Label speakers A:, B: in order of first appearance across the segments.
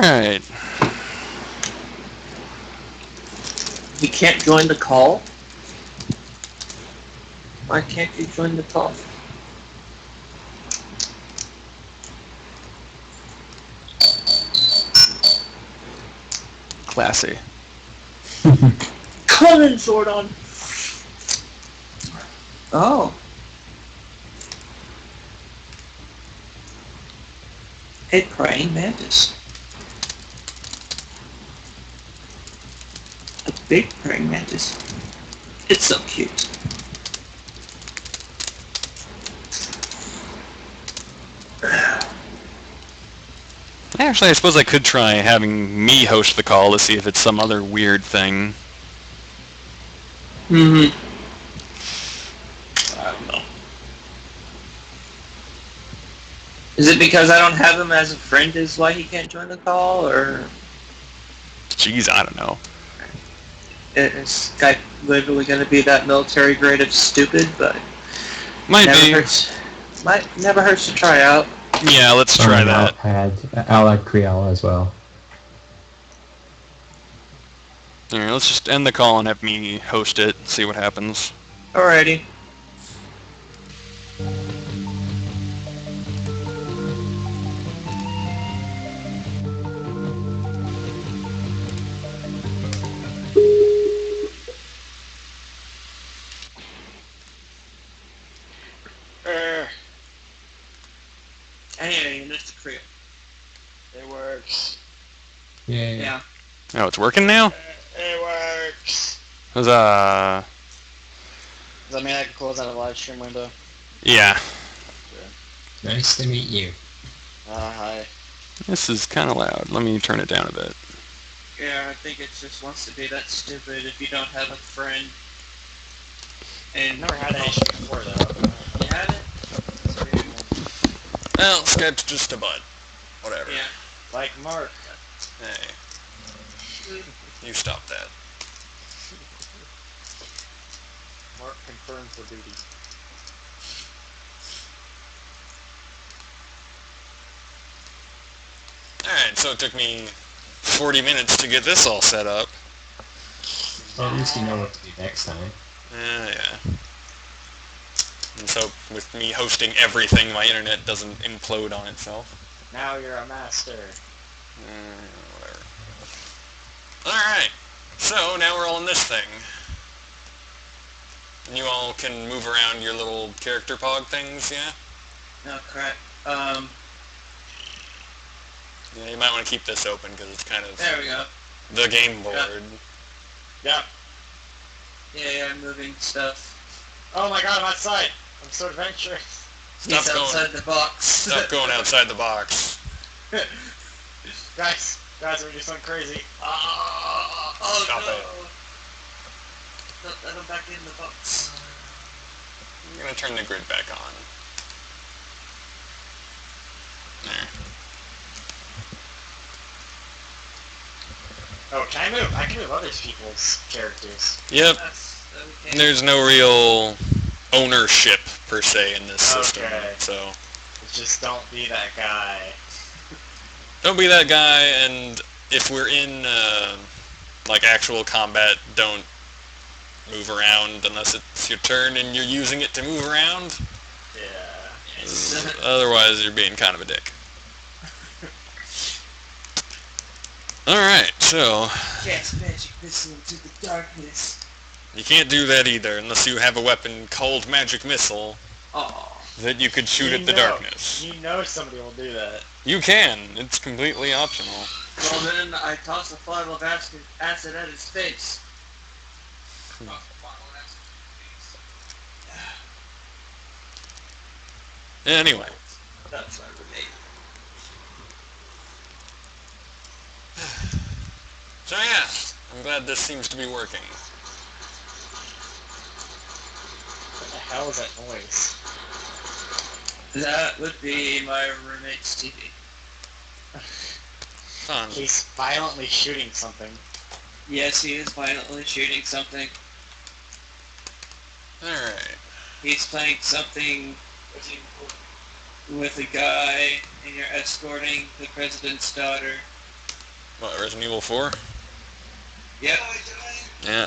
A: Alright.
B: You can't join the call? Why can't you join the call?
A: Classy.
B: Conan sword on! Oh. A praying mantis. A big praying mantis. It's so cute.
A: Actually, I suppose I could try having me host the call to see if it's some other weird thing.
B: Mm-hmm.
A: I don't know.
B: Is it because I don't have him as a friend is why he can't join the call, or
A: Jeez, I don't know.
B: is Skype literally going to be that military grade of stupid? But
A: Might
B: never
A: be.
B: hurts. Never hurts to try out.
A: Yeah, let's try that.
C: I'll add Kriala as well.
A: Alright, let's just end the call and have me host it, see what happens.
B: Alrighty. Anyway, Mr. Creel.
D: It works.
C: Yay.
B: Yeah.
A: Oh, it's working now?
D: It works.
A: Huzzah.
D: Does that mean I can close out a live stream window?
A: Yeah.
C: Nice to meet you.
D: Hi.
A: This is kind of loud. Let me turn it down a bit.
B: Yeah, I think it just wants to be that stupid if you don't have a friend. And
D: Never had an issue before though.
B: You had it?
A: Well, Skype's just a bud. Whatever.
B: Yeah.
D: Like Mark.
A: Hey, you stop that.
D: Mark confirmed for duty.
A: Alright, so it took me 40 minutes to get this all set up.
C: Well, at least you know what to do next time.
A: Yeah. And so, with me hosting everything, my internet doesn't implode on itself.
D: Now you're a master.
A: Whatever. Alright, so now we're all in this thing. And you all can move around your little character pog things, yeah?
B: No, crap.
A: Yeah, you might want to keep this open because it's kind of
B: There we go.
A: the game board.
D: Yep.
B: Yeah, I'm moving stuff.
D: Oh my god, I'm outside. I'm so adventurous.
B: He's outside the box.
A: Stop going outside the box.
D: Guys, we're doing something crazy.
B: Oh
A: Stop
B: no.
A: it.
B: Let him back in the box.
A: I'm going to turn the grid back on. There.
D: Oh, can I move? I can move other people's characters.
A: Yep.
B: Okay.
A: There's no real ownership, per se, in this system.
D: Okay.
A: So,
D: Just don't be that guy.
A: don't be that guy, and if we're in, like, actual combat, don't move around unless it's your turn and you're using it to move around.
D: Yeah.
A: Otherwise, you're being kind of a dick. Alright, so...
B: Cast magic missile into the darkness.
A: You can't do that either unless you have a weapon called Magic Missile
B: Oh.
A: that you could shoot at the darkness.
D: You know somebody will do that.
A: You can. It's completely optional.
B: Well then, I toss a bottle of acid at his face.
A: Anyway.
B: That's my roommate.
A: So yeah, I'm glad this seems to be working.
D: What the hell is that noise?
B: That would be my roommate's TV.
A: Fun.
D: He's violently shooting something.
B: Yes, he is violently shooting something.
A: Alright.
B: He's playing something with a guy, and you're escorting the president's daughter.
A: What, Resident Evil 4?
B: Yep.
A: Yeah.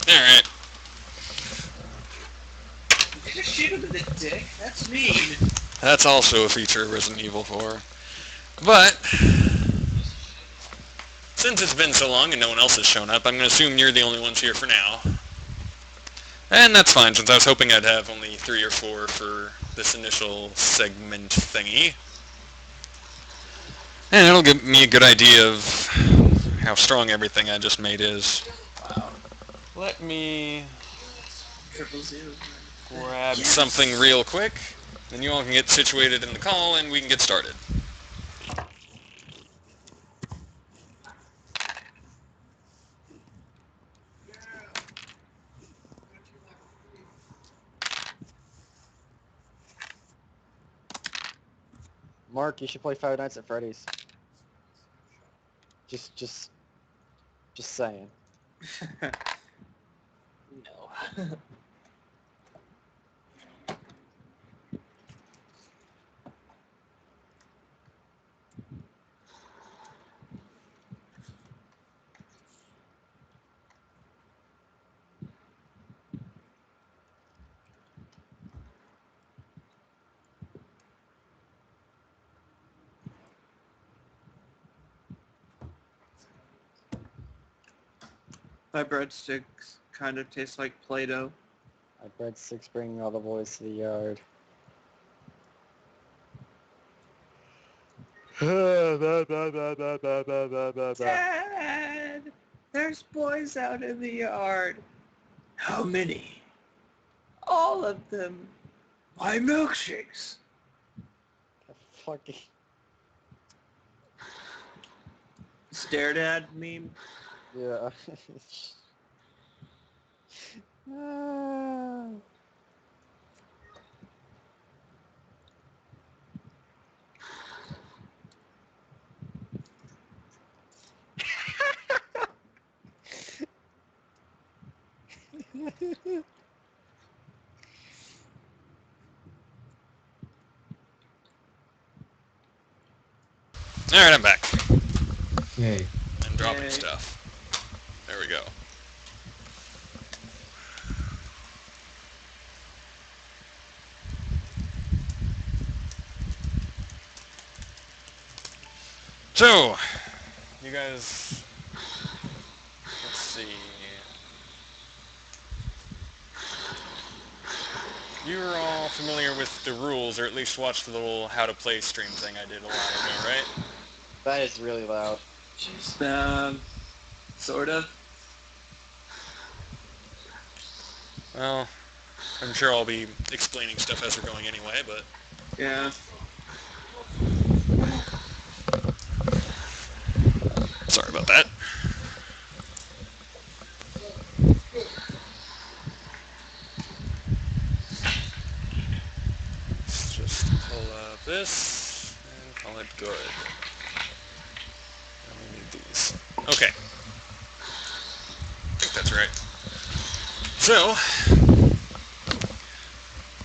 A: Alright.
B: You just shoot him in the dick? That's mean.
A: That's also a feature of Resident Evil 4. But, since it's been so long and no one else has shown up, I'm going to assume you're the only ones here for now. And that's fine, since I was hoping I'd have only 3 or 4 for this initial segment thingy. And it'll give me a good idea of how strong everything I just made is.
C: Wow.
A: Let me
B: 000.
A: grab something real quick, then you all can get situated in the call and we can get started.
E: Mark, you should play Five Nights at Freddy's. Just saying.
B: No. My breadsticks kind of taste like Play-Doh.
E: My breadsticks bringing all the boys to the yard.
B: Dad! There's boys out in the yard. How many? All of them. Buy milkshakes.
E: Fucking.
B: Stare Dad meme.
E: Yeah. Ah.
A: Alright, I'm back.
C: Yay.
A: And dropping
B: Yay.
A: stuff. There we go. So, you guys, let's see. You're all familiar with the rules, or at least watched the little how to play stream thing I did a while ago, right?
E: That is really loud.
B: Sort of.
A: Well, I'm sure I'll be explaining stuff as we're going anyway, but
B: Yeah.
A: sorry about that. Let's just pull up this and call it good. And we need these. Okay. I think that's right. So,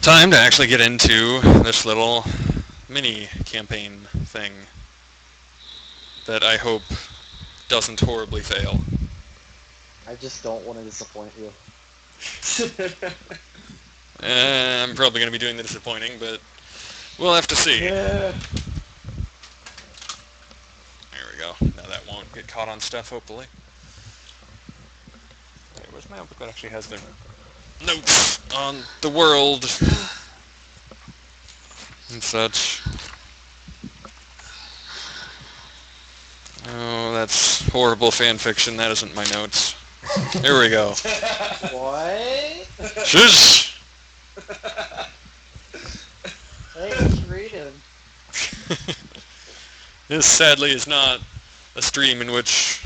A: time to actually get into this little mini campaign thing that I hope doesn't horribly fail.
E: I just don't want to disappoint you.
A: I'm probably going to be doing the disappointing, but we'll have to see.
E: Yeah.
A: There we go. Now that won't get caught on stuff, hopefully. Wait, where's my notebook that actually has the notes on the world and such? Oh, that's horrible fan fiction. That isn't my notes. There we go.
E: What?
A: Shush!
E: Hey, let's read him.
A: This sadly is not a stream in which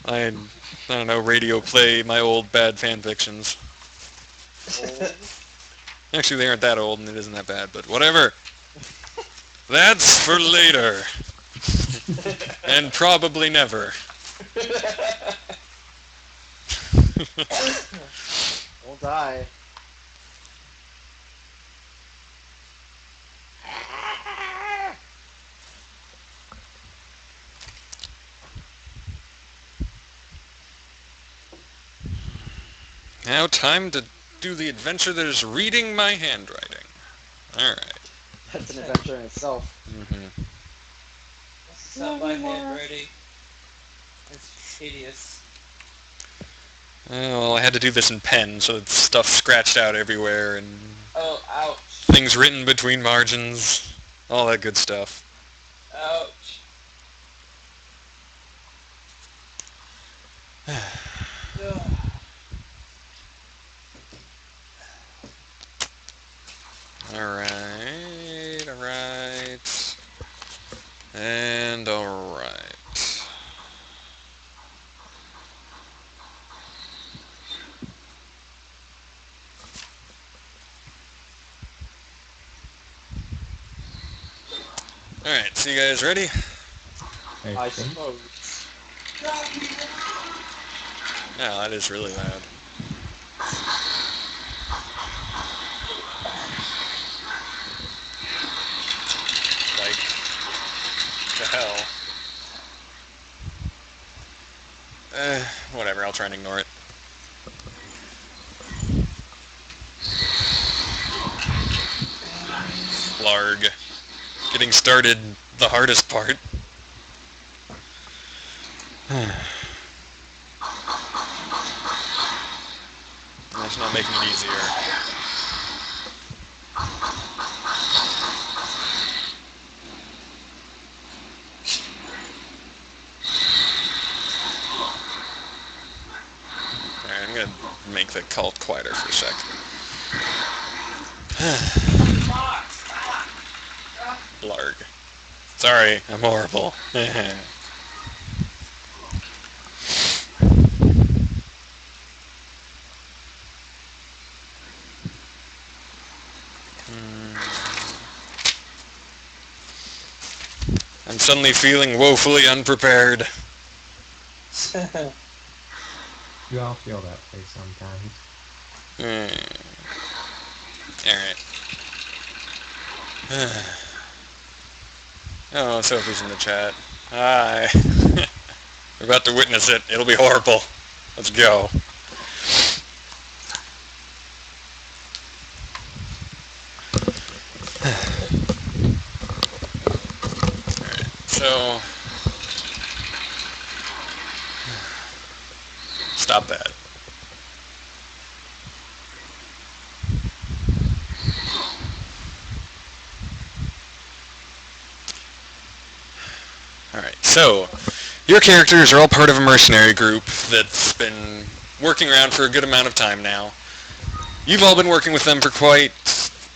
A: I don't know, radio play my old bad fan fictions.
E: Old.
A: Actually, they aren't that old and it isn't that bad, but whatever. That's for later. And probably never.
E: Don't die.
A: Now time to do the adventure that is reading my handwriting. Alright.
E: That's an adventure in itself.
A: Mm-hmm.
B: This is not my handwriting. It's hideous.
A: Well, I had to do this in pen, so it's stuff scratched out everywhere and
B: Oh, ouch.
A: things written between margins. All that good stuff.
B: Ouch. Ugh.
A: Alright, alright. And alright. Alright, so you guys ready?
E: I
C: think.
E: suppose.
A: Yeah, that is really loud. Like, the hell. Whatever, I'll try and ignore it. Blarg. Getting started, the hardest part. That's not making it easier. Alright, I'm gonna make the cult quieter for a sec. Blarg. Sorry, I'm horrible. I'm suddenly feeling woefully unprepared.
C: You all feel that way sometimes.
A: Alright. Oh, Sophie's in the chat. Hi. We're about to witness it. It'll be horrible. Let's go. Alright, so... Stop that. Alright, so... Your characters are all part of a mercenary group that's been working around for a good amount of time now. You've all been working with them for quite,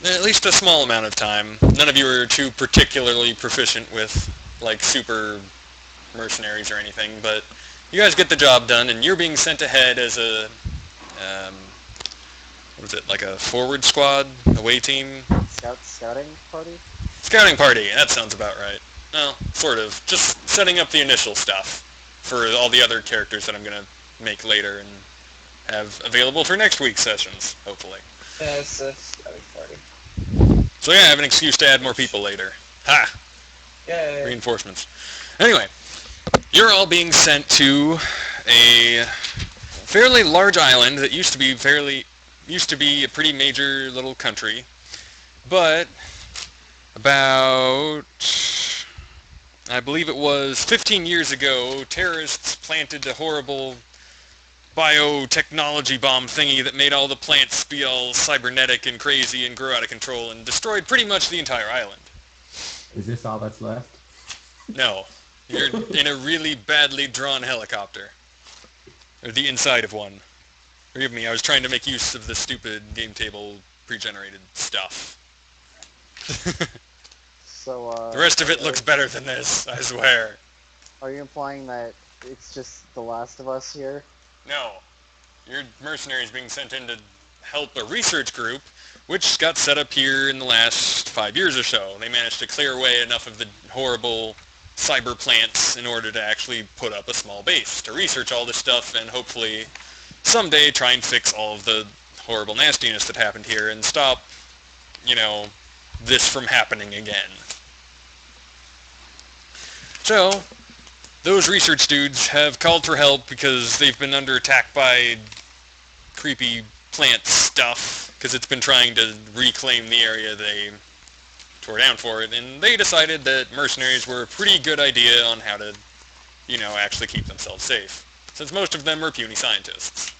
A: at least a small amount of time. None of you are too particularly proficient with, like, super mercenaries or anything, but you guys get the job done, and you're being sent ahead as a, what is it, like a forward squad, away team?
E: Scouting party?
A: Scouting party, that sounds about right. Well, sort of. Just setting up the initial stuff for all the other characters that I'm going to make later and have available for next week's sessions, hopefully.
B: Yeah, it's a scouting party.
A: So yeah, I have an excuse to add more people later. Ha!
B: Yay.
A: Reinforcements. Anyway, you're all being sent to a fairly large island that used to be a pretty major little country, but about, I believe it was 15 years ago, terrorists planted a horrible biotechnology bomb thingy that made all the plants be all cybernetic and crazy and grow out of control and destroyed pretty much the entire island.
C: Is this all that's left?
A: No. You're in a really badly drawn helicopter. Or the inside of one. Forgive me, I was trying to make use of the stupid game table pre-generated stuff.
E: So,
A: The rest of it looks better than this, I swear.
E: Are you implying that it's just The Last of Us here?
A: No. Your mercenaries being sent in to help a research group, which got set up here in the last 5 years or so. They managed to clear away enough of the horrible cyber plants in order to actually put up a small base to research all this stuff and hopefully someday try and fix all of the horrible nastiness that happened here and stop, this from happening again. So, those research dudes have called for help because they've been under attack by creepy plant stuff, because it's been trying to reclaim the area they tore down for it, and they decided that mercenaries were a pretty good idea on how to, actually keep themselves safe, since most of them are puny scientists.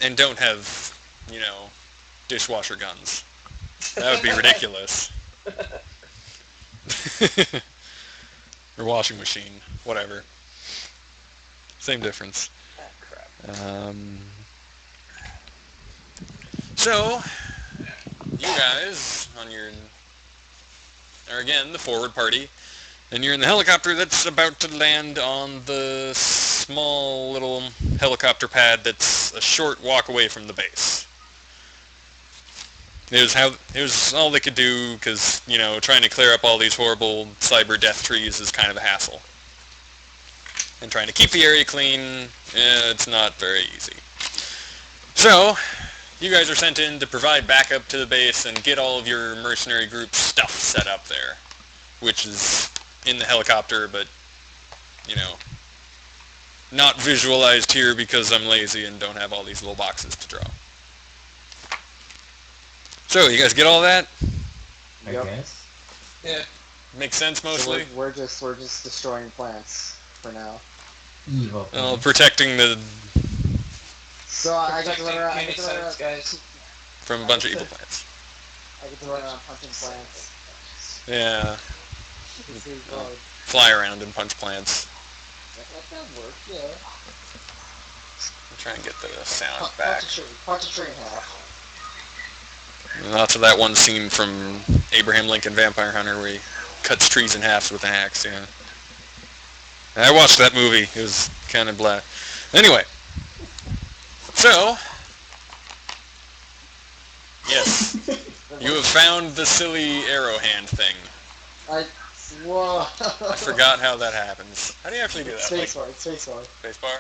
A: And don't have, dishwasher guns. That would be ridiculous. Or washing machine, whatever. Same difference. So, you guys, are again the forward party, and you're in the helicopter that's about to land on the small little helicopter pad that's a short walk away from the base. It was all they could do, because, trying to clear up all these horrible cyber death trees is kind of a hassle. And trying to keep the area clean, it's not very easy. So, you guys are sent in to provide backup to the base and get all of your mercenary group stuff set up there, which is in the helicopter, but, not visualized here because I'm lazy and don't have all these little boxes to draw. So, you guys get all that?
C: I
E: Yep.
C: guess.
B: Yeah.
A: Makes sense
E: So
A: mostly?
E: we're just destroying plants for now.
C: Evil.
A: Protecting the
E: So I get to run around. I
B: Protecting
E: get to run around.
B: guys.
A: from a bunch of evil plants.
E: I get to run around punching plants.
A: Yeah,
E: This is good.
A: fly around and punch plants.
E: That work, yeah.
A: I'll try and get the sound
E: Punch
A: back.
E: punch a tree in half.
A: Lots of that one scene from Abraham Lincoln Vampire Hunter where he cuts trees in half with an axe, yeah. I watched that movie. It was kind of blah. Anyway. So. Yes. You have found the silly arrow hand thing.
E: Whoa.
A: I forgot how that happens. How do you actually do that?
E: Spacebar, spacebar.
A: Spacebar?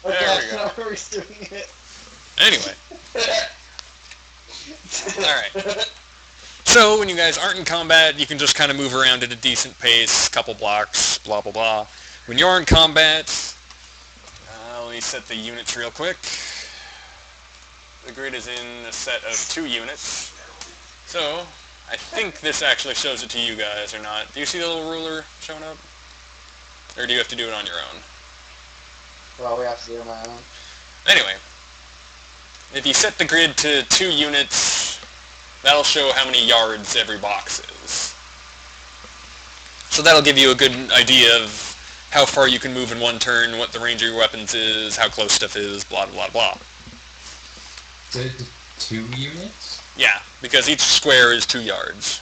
E: Okay,
A: There we go.
E: now we're doing it.
A: Anyway. Alright. So, when you guys aren't in combat, you can just kind of move around at a decent pace, couple blocks, blah blah blah. When you're in combat, let me set the units real quick. The grid is in a set of 2 units. So, I think this actually shows it to you guys or not. Do you see the little ruler showing up? Or do you have to do it on your own?
E: Well, we have to do it on my own.
A: Anyway, if you set the grid to 2 units, that'll show how many yards every box is. So that'll give you a good idea of how far you can move in one turn, what the range of your weapons is, how close stuff is, blah blah blah.
C: So 2 units?
A: Yeah, because each square is 2 yards.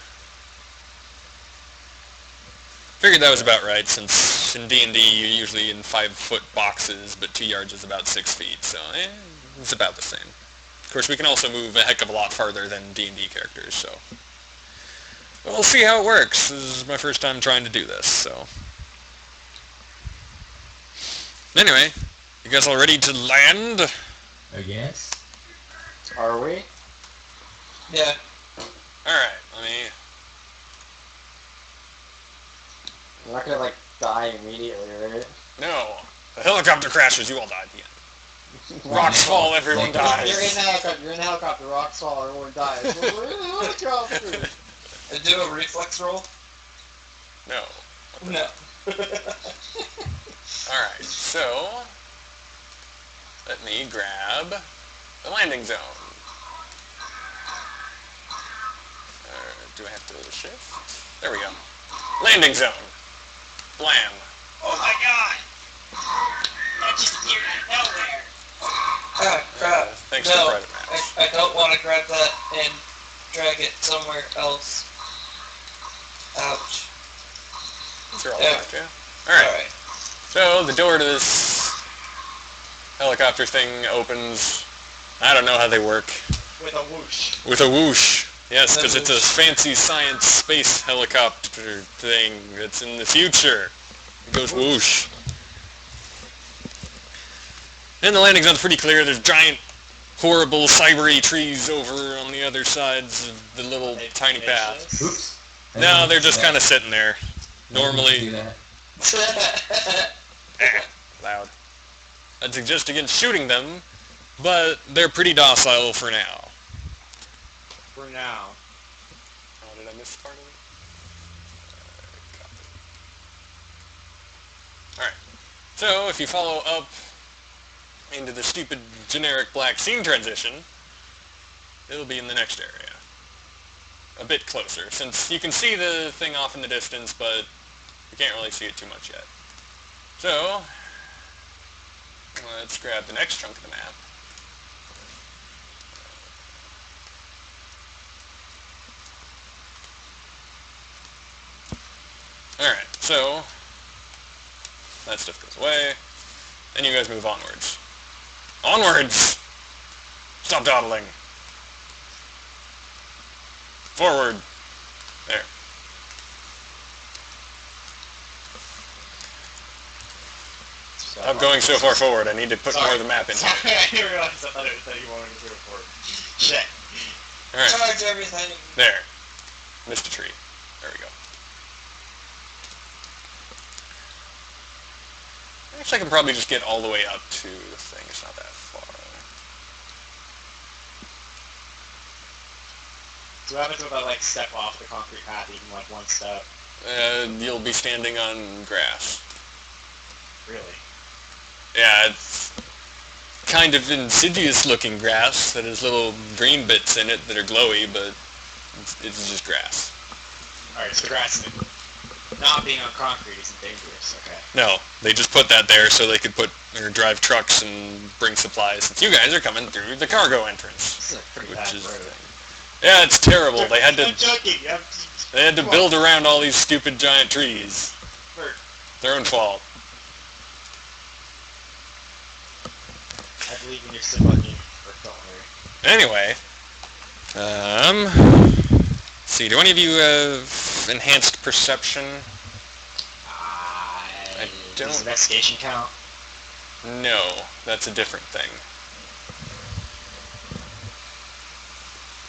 A: Figured that was about right, since in D&D you're usually in 5-foot boxes, but 2 yards is about 6 feet, so it's about the same. Of course, we can also move a heck of a lot farther than D&D characters, so we'll see how it works. This is my first time trying to do this, so. Anyway, you guys all ready to land?
C: I guess.
E: Are we?
B: Yeah.
A: Alright, let me...
E: We're not gonna, die immediately, right?
A: No. The helicopter crashes, you all die at the end. Rocks fall, everyone
E: You're
A: dies.
E: in the helicopter, rocks fall, everyone dies. We're in the helicopter!
B: And do a reflex roll?
A: No.
B: No.
A: Alright, so... let me grab the landing zone. Do I have to shift? There we go. Landing zone. Blam.
D: Oh my god! That just appeared out of nowhere.
B: Ah, crap.
A: Thanks to
B: No,
A: private match.
B: I don't want to grab that and drag it somewhere else. Ouch.
A: You're all
B: Yeah.
A: right, yeah? Alright.
B: Alright.
A: So, the door to this helicopter thing opens. I don't know how they work.
D: With a whoosh.
A: With a whoosh. Yes, because it's a fancy science space helicopter thing that's in the future. It goes whoosh. And the landing zone's pretty clear. There's giant, horrible, cybery trees over on the other sides of the little tiny path.
C: Oops. I
A: No,
C: didn't
A: they're
C: do
A: just
C: that.
A: kind of sitting there.
C: I didn't
A: Normally,
C: do that.
A: loud. I'd suggest against shooting them, but they're pretty docile for now.
E: For now.
A: Oh, did I miss part of it? Alright. So, if you follow up into the stupid generic black scene transition, it'll be in the next area. A bit closer, since you can see the thing off in the distance, but you can't really see it too much yet. So, let's grab the next chunk of the map. Alright, so that stuff goes away, and you guys move onwards. Onwards! Stop dawdling. Forward. There. I'm going so far forward, I need to put more of the map in here.
E: Sorry, I didn't realize that you wanted to go forward. Shit.
A: Alright,
B: Charge everything.
A: there. Missed a tree. There we go. Actually, I can probably just get all the way up to the thing. It's not that far.
E: So what happens if I, like, step off the concrete path even, like, one step?
A: You'll be standing on grass.
E: Really?
A: Yeah, it's kind of insidious-looking grass that has little green bits in it that are glowy, but it's just grass.
E: Alright, so grass not being on concrete isn't dangerous, okay.
A: No, they just put that there so they could put or drive trucks and bring supplies. Since you guys are coming through the cargo entrance,
E: This is a pretty
A: which
E: bad
A: is
E: road.
A: yeah, it's terrible. They had
E: I'm
A: to
E: joking.
A: build around all these stupid giant trees.
E: Bert,
A: Their own fault.
E: I believe in your sympathy, Bert, don't worry.
A: Anyway, let's see. Do any of you have enhanced perception?
E: I
A: don't-
E: Does investigation count?
A: No, that's a different thing.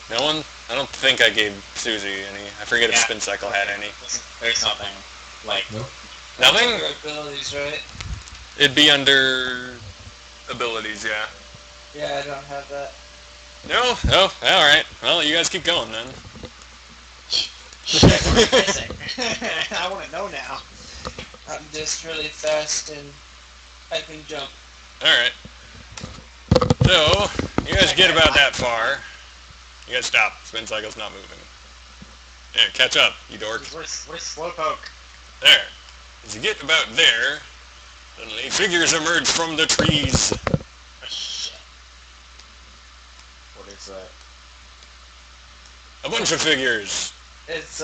A: No one? I don't think I gave Susie any. I forget if
E: Yeah.
A: Spin Cycle had any.
E: There's nothing. Like,
C: Nope.
A: Nothing?
B: Your abilities, right?
A: It'd be under abilities, yeah.
B: Yeah, I don't have that.
A: No? Oh, alright. Well, you guys keep going then.
E: shit, what's missing? I want to know now.
B: I'm just really fast and I can jump.
A: Alright. So, you guys get about that far. You guys stop. Spin Cycle's not moving. Yeah, catch up, you dork.
E: Where's Slowpoke?
A: There. As you get about there, suddenly figures emerge from the trees.
E: Oh, shit. What is that?
A: A bunch of figures.
B: It's,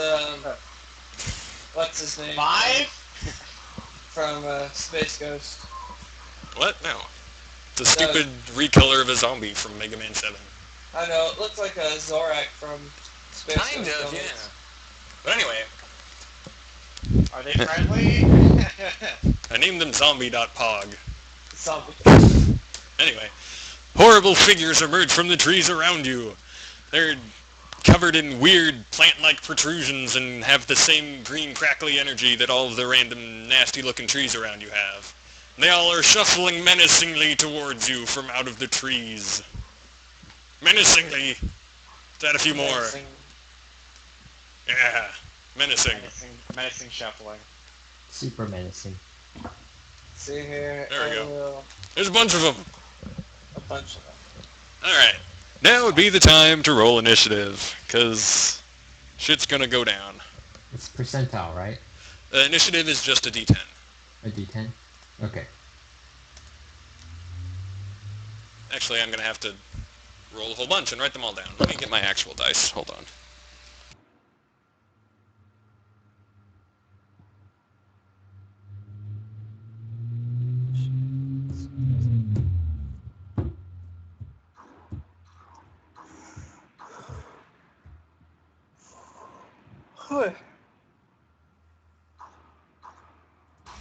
B: what's his name?
E: 5?
B: From, Space Ghost.
A: What? No. It's a stupid recolor of a zombie from Mega Man 7.
B: I know, it looks like a Zorak from Space
A: Kind
B: Ghost.
A: of,
B: don't
A: yeah.
B: it?
A: But anyway,
E: Are they friendly?
A: I named them zombie.pog.
B: Zombie.
A: Anyway, horrible figures emerge from the trees around you. They're covered in weird plant-like protrusions and have the same green crackly energy that all of the random nasty-looking trees around you have. They all are shuffling menacingly towards you from out of the trees. Menacingly. Is that a few more?
B: Menacing.
A: Yeah, menacing.
E: Menacing shuffling.
C: Super menacing.
B: See here.
A: There we go.
B: go.
A: There's a bunch of them.
B: A bunch of them.
A: Alright. Now would be the time to roll initiative, because shit's gonna go down.
C: It's percentile, right?
A: Initiative is just a d10.
C: A d10? Okay.
A: Actually, I'm gonna have to roll a whole bunch and write them all down. Let me get my actual dice. Hold on.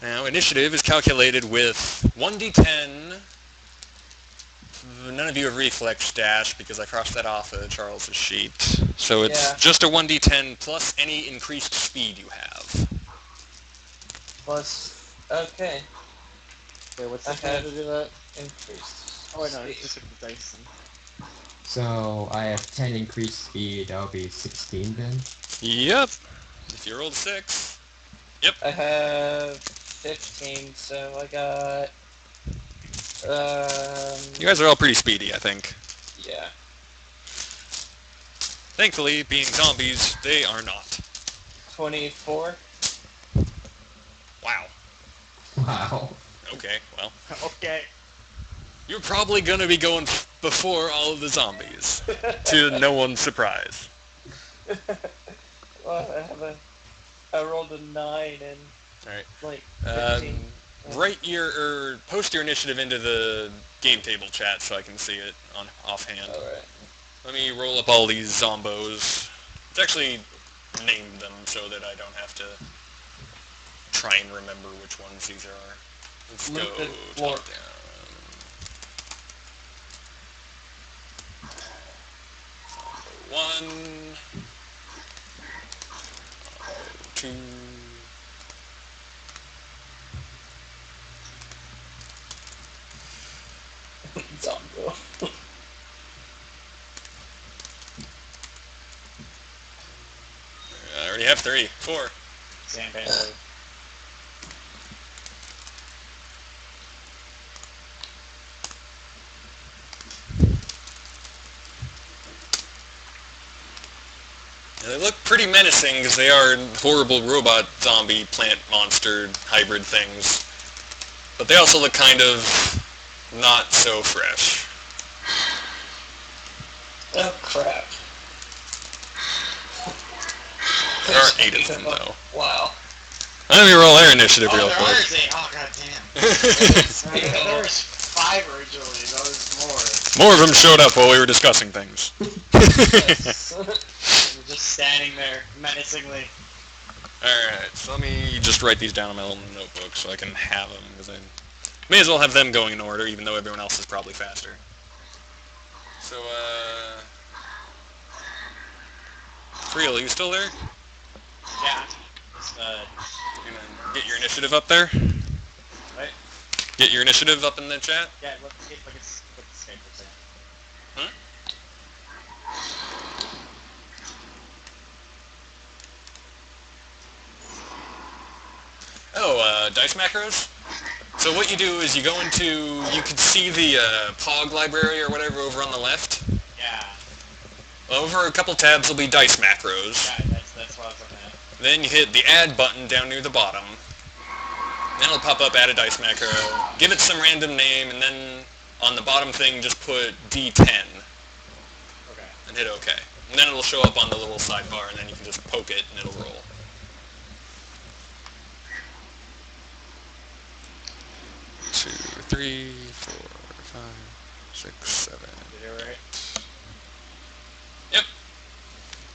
A: Now, initiative is calculated with 1d10. None of you have reflex dash because I crossed that off of Charles's sheet. So it's
B: Yeah.
A: just a 1d10 plus any increased speed you have.
B: Plus, okay.
E: Wait, what's
B: the time to
E: do that?
F: Increased.
B: Oh, wait, no, it's just with the dice.
C: So I have 10 increased speed. That'll be 16 then.
A: Yep. If you rolled 6.
F: I have 15, so I got.
A: You guys are all pretty speedy, I think.
F: Yeah.
A: Thankfully, being zombies, they are not.
F: 24.
A: Wow.
C: Wow.
A: Okay, well.
B: Okay.
A: You're probably going to be going before all of the zombies. To no one's surprise.
F: Well, I rolled a 9 and
A: Alright.
F: like 15.
A: Post your initiative into the game table chat so I can see it on offhand.
F: Alright.
A: Let me roll up all these zombos. Let's actually name them so that I don't have to try and remember which ones these are. Let's go
F: Look at
A: top down. 1, 2,
F: Zombo.
A: I already have 3, 4.
B: Sandbag.
A: And they look pretty menacing because they are horrible robot zombie plant monster hybrid things. But they also look kind of not so fresh.
F: Oh crap.
A: There are 8 of them though.
F: Wow.
A: Let me roll their initiative
D: Oh,
A: real
D: there
A: quick.
D: are 8. Oh, goddamn.
E: There was 5 originally, now there's more.
A: More of them showed up while we were discussing things.
B: We're just standing there menacingly.
A: Alright, so let me just write these down in my little notebook so I can have them, because I may as well have them going in order, even though everyone else is probably faster. So, Friel, are you still there?
B: Yeah.
A: You gonna get your initiative up there?
B: What?
A: Get your initiative up in the chat?
B: Yeah, look at Skype for a second.
A: Huh? Oh, dice macros? So what you do is you go into, you can see the POG library or whatever over on the left.
B: Yeah.
A: Over a couple tabs will be dice macros.
B: Yeah, that's what I was looking at.
A: Then you hit the add button down near the bottom. Then it'll pop up add a dice macro. Give it some random name, and then on the bottom thing just put D10
B: Okay.
A: and hit OK. And then it'll show up on the little sidebar, and then you can just poke it and it'll roll. Two, 3, 4, 5, 6, 7.
B: Did it right?
A: Yep.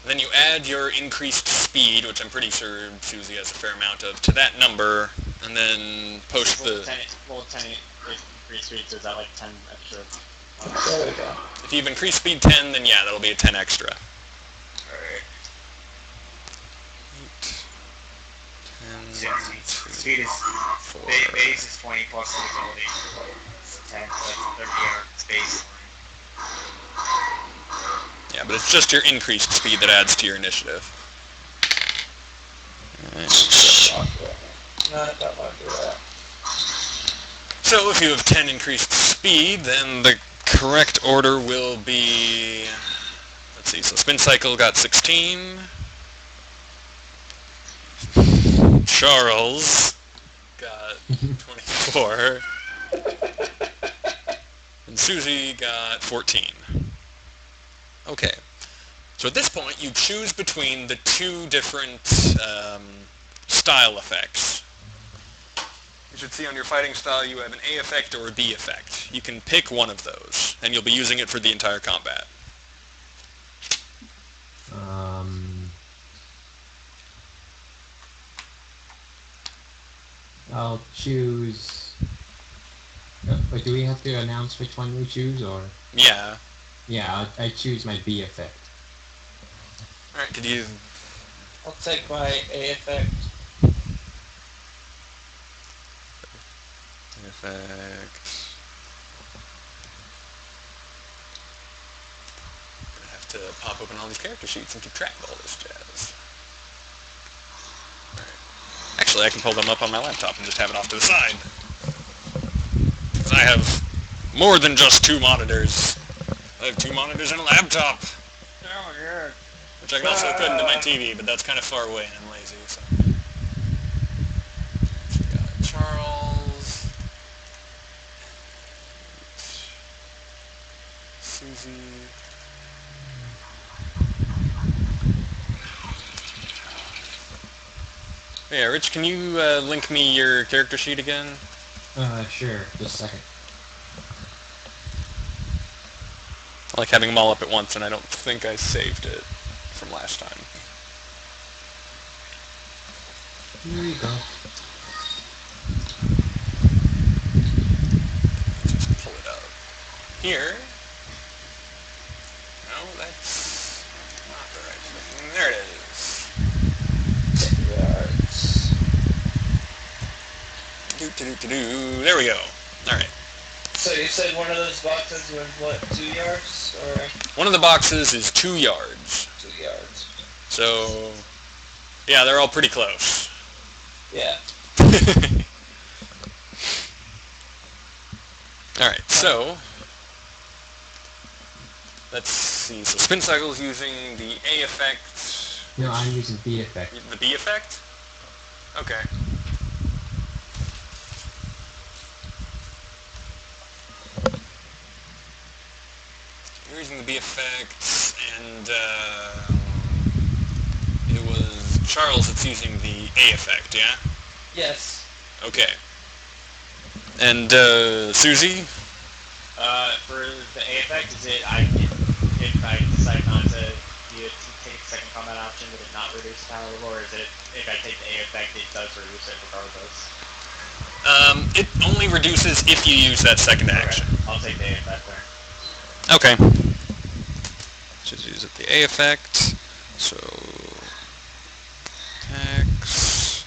A: Then you add your increased speed, which I'm pretty sure Susie has a fair amount of, to that number, and then post the...
B: Roll 10 increase speed, so is that like 10 extra?
F: There we go.
A: If you've increased speed 10, then yeah, that'll be a 10 extra.
B: Alright.
A: 8, 10,
D: Yeah,
A: 2,
D: speed is
A: 4.
D: base is 20 plus the ability. It's 10, so that's 30 hour space.
A: Yeah, but it's just your increased speed that adds to your initiative. Alright,
F: Not that much of that.
A: so if you have 10 increased speed, then the correct order will be... Let's see, so Spin Cycle got 16. Charles got 24. And Susie got 14. Okay. So at this point, you choose between the 2 different style effects. You should see on your fighting style you have an A effect or a B effect. You can pick one of those, and you'll be using it for the entire combat.
C: I'll choose... But do we have to announce which one we choose, or...?
A: Yeah.
C: Yeah, I choose my B effect.
A: Alright, did you...
F: I'll take my A effect.
A: Effect... to pop open all these character sheets and keep track of all this jazz. Alright. Actually, I can pull them up on my laptop and just have it off to the side. Because I have more than just 2 monitors. I have 2 monitors and a laptop.
B: Oh, yeah.
A: Which I can also put into my TV, but that's kind of far away and I'm lazy, so. We got Charles. Susie. Yeah, Rich, can you link me your character sheet again?
C: Sure. Just a second.
A: I like having them all up at once, and I don't think I saved it from last time.
C: Here you go.
A: Just pull it up. Here. No, that's not the right thing. There it is.
F: 10 yards.
A: There we go. Alright.
F: So you said one of those boxes was what, 2 yards or
A: One of the boxes is 2 yards.
F: 2 yards?
A: So, yeah, they're all pretty close.
F: Yeah.
A: Alright, so, let's see. So spin cycle is using the A effect.
C: No, I'm using B effect.
A: The B effect? Okay. You're using the B effect, and it was Charles that's using the A effect, yeah?
F: Yes.
A: Okay. And Susie?
D: For the A effect, is it if I decide not to take the second combat option, would it not reduce power, or is it if I take the A effect, it does reduce it regardless?
A: It only reduces if you use that second action.
D: Okay, I'll take the A effect there.
A: Okay. Just use it the A effect. So attacks.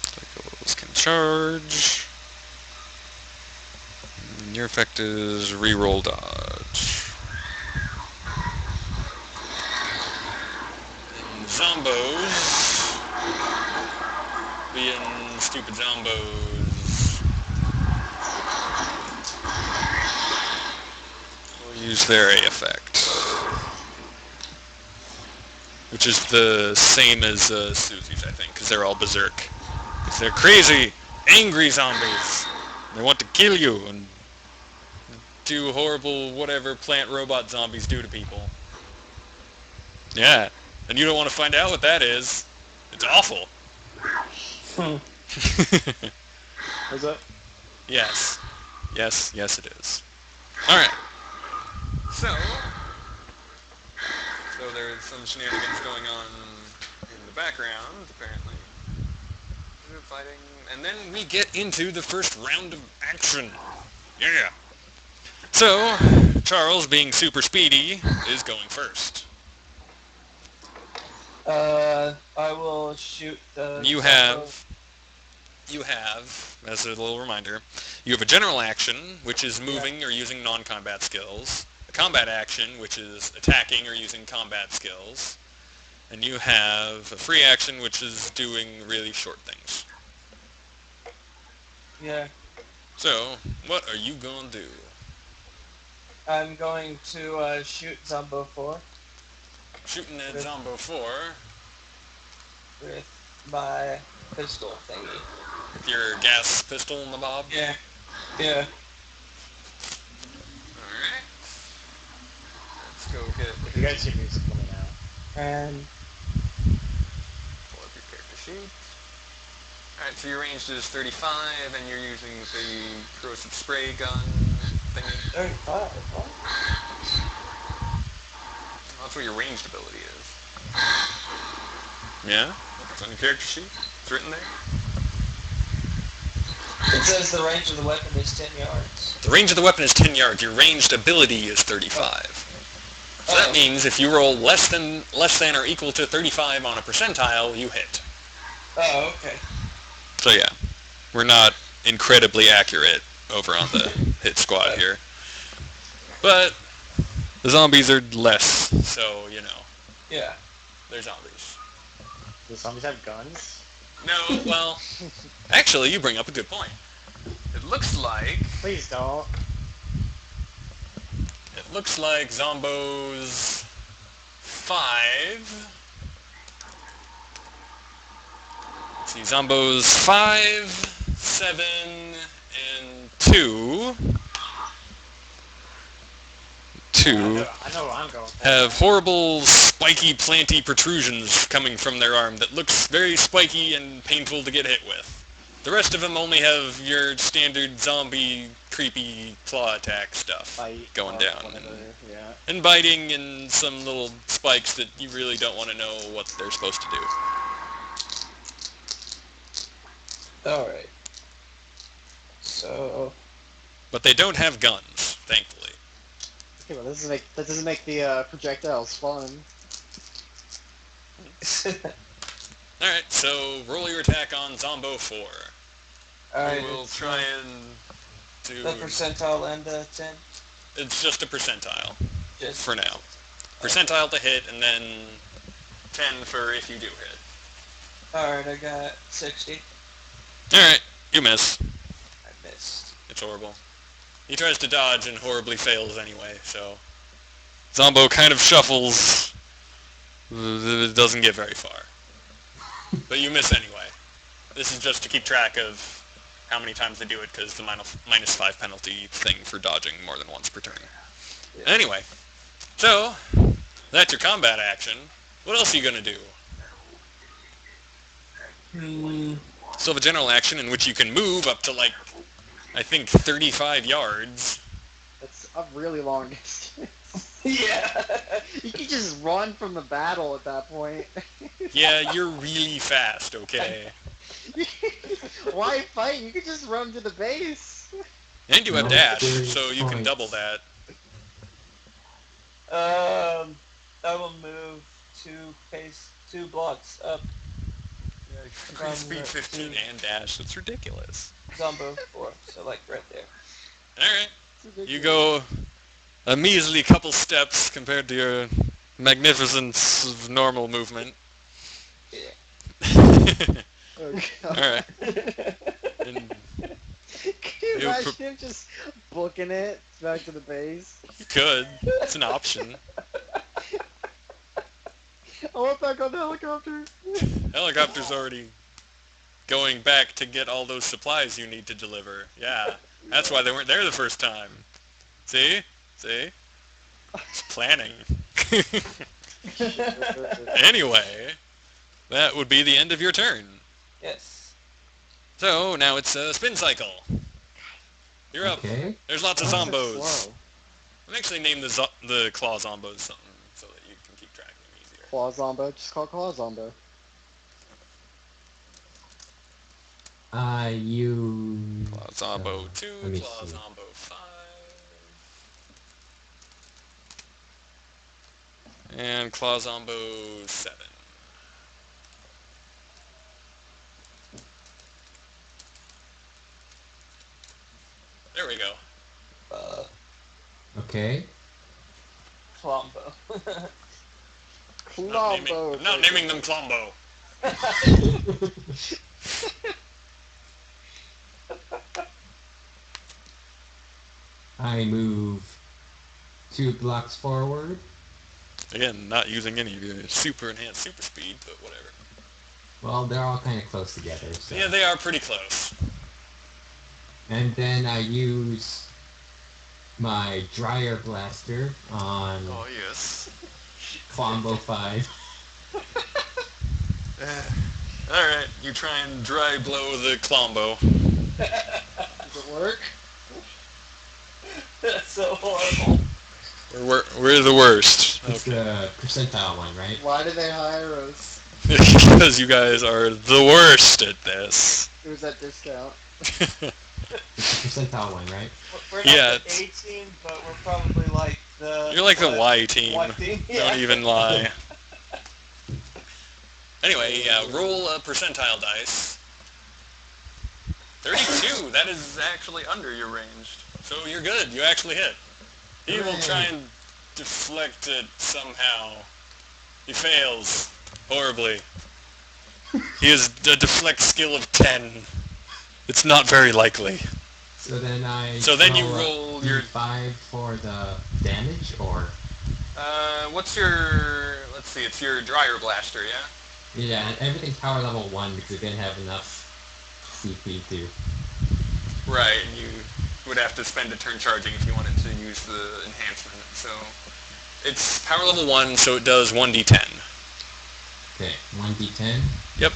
A: Cycles can charge. And your effect is reroll dodge. And zombos. Being stupid zombos. Use their A effect, which is the same as Susie's, I think, because they're all berserk. Because they're crazy, angry zombies. They want to kill you and do horrible whatever plant robot zombies do to people. Yeah, and you don't want to find out what that is. It's awful.
F: Is it?
A: Yes. Yes, it is. Alright. So there's some shenanigans going on in the background, apparently. We're fighting, and then we get into the first round of action. Yeah. So, Charles, being super speedy, is going first.
F: I will shoot the...
A: You have, as a little reminder, you have a general action, which is moving or using non-combat skills. Combat action, which is attacking or using combat skills, and you have a free action, which is doing really short things.
F: Yeah.
A: So, what are you gonna do?
F: I'm going to shoot Zombo 4
A: Shooting at Zombo 4
F: with my pistol thingy.
A: with your gas pistol in the bob?
F: Yeah. Yeah.
A: Alright. Let's go get
D: You guys hear music coming out.
F: And
A: pull up your character sheet. Alright, so your range is 35, and you're using the corrosive spray gun thingy.
F: 35. What?
A: That's what your ranged ability is. Yeah? It's on your character sheet. It's written there.
F: It says the range of the weapon is 10 yards.
A: The range of the weapon is 10 yards. Your ranged ability is 35. So that means if you roll less than or equal to 35 on a percentile, you hit.
F: Oh, okay.
A: So yeah, we're not incredibly accurate over on the hit squad here. But the zombies are less, so, you know,
F: Yeah.
A: they're zombies.
D: Do zombies have guns?
A: No, well, actually, you bring up a good point. It looks like
D: Please don't.
A: Zombos 5. Let's see, Zombos 5, 7, and 2.
D: I know what I'm going for.
A: Have horrible, spiky, planty protrusions coming from their arm that looks very spiky and painful to get hit with. The rest of them only have your standard zombie, creepy claw attack stuff
D: Bite
A: going
D: or
A: down.
D: whatever, yeah.
A: And biting and some little spikes that you really don't want to know what they're supposed to do.
F: Alright. So...
A: But they don't have guns, thankfully.
E: Okay, well, that doesn't make the projectiles fun.
A: Alright, so roll your attack on Zombo 4.
F: Alright,
A: We'll
F: it's,
A: try and do...
F: the percentile and 10.
A: It's just a percentile,
F: Just
A: for now. Percentile to hit, and then 10 for if you do hit.
F: Alright, I got 60.
A: Alright, you miss.
F: I missed.
A: It's horrible. He tries to dodge and horribly fails anyway, so... Zombo kind of shuffles. It doesn't get very far. But you miss anyway. This is just to keep track of how many times they do it, because the minus 5 penalty thing for dodging more than once per turn.
F: Yeah.
A: Anyway, so, that's your combat action. What else are you going to do? Still have a general action in which you can move up to, like, I think 35 yards.
E: That's a really long distance.
F: Yeah!
E: You can just run from the battle at that point.
A: Yeah, you're really fast, okay?
E: Why fight? You can just run to the base.
A: And you have
C: No,
A: dash,
C: there's
A: so you can
C: points.
A: double that.
F: I will move 2 blocks up
A: Increase speed 15 and dash, that's ridiculous.
F: Zombo 4, so like right there.
A: Alright, you go a measly couple steps compared to your magnificence of normal movement.
E: Oh, God.
A: Alright. And
E: Can you
A: You
E: imagine him just booking it back to the base?
A: you could. It's an option.
E: I want back on the helicopter.
A: Helicopter's already going back to get all those supplies you need to deliver. Yeah, that's why they weren't there the first time. See? See? It's planning. Anyway, that would be the end of your turn.
F: Yes.
A: So, now it's a spin cycle. You're up.
C: Okay.
A: There's lots of
E: Why is it
A: zombos.
E: slow?
A: I'll actually name the claw zombos something so that you can keep track of them easier.
E: Claw Zombo. Just call it Claw Zombo.
C: You...
A: Claw Zombo 2,
C: let me
A: Claw
C: see.
A: Zombo 5. And Claw Zombo 7. There we go.
C: Okay.
F: Clombo.
E: Clombo.
A: I'm not naming them Clombo.
C: I move 2 blocks forward.
A: Again, not using any of your super enhanced super speed, but whatever.
C: Well, they're all kind of close together. So.
A: Yeah, they are pretty close.
C: And then I use my dryer blaster on
A: Oh, yes.
C: Combo 5.
A: Alright, you try and dry blow the Clombo.
E: Does it work?
F: That's so horrible.
A: We're the worst.
C: It's the percentile one, right?
E: Why did they hire us?
A: Because you guys are the worst at this.
E: It was that discount.
C: It's the percentile one, right?
F: We're not
A: Yeah,
F: the A team, but we're probably like the...
A: You're like the Y team.
F: Y team, yeah.
A: Don't even lie. Anyway, roll a percentile dice. 32, that is actually under your range. So you're good, you actually hit. He will try
C: Hooray.
A: and deflect it somehow. He fails horribly. He has a deflect skill of 10. It's not very likely.
C: So then
A: you
C: throw a
A: roll your...
C: D5 for the damage, or?
A: What's your... Let's see, it's your Dryer Blaster, yeah?
C: Yeah, and everything's power level 1 because it didn't have enough CP to...
A: Right, and you would have to spend a turn charging if you wanted to use the enhancement. So it's power level 1, so it does 1d10.
C: Okay, 1d10.
A: Yep.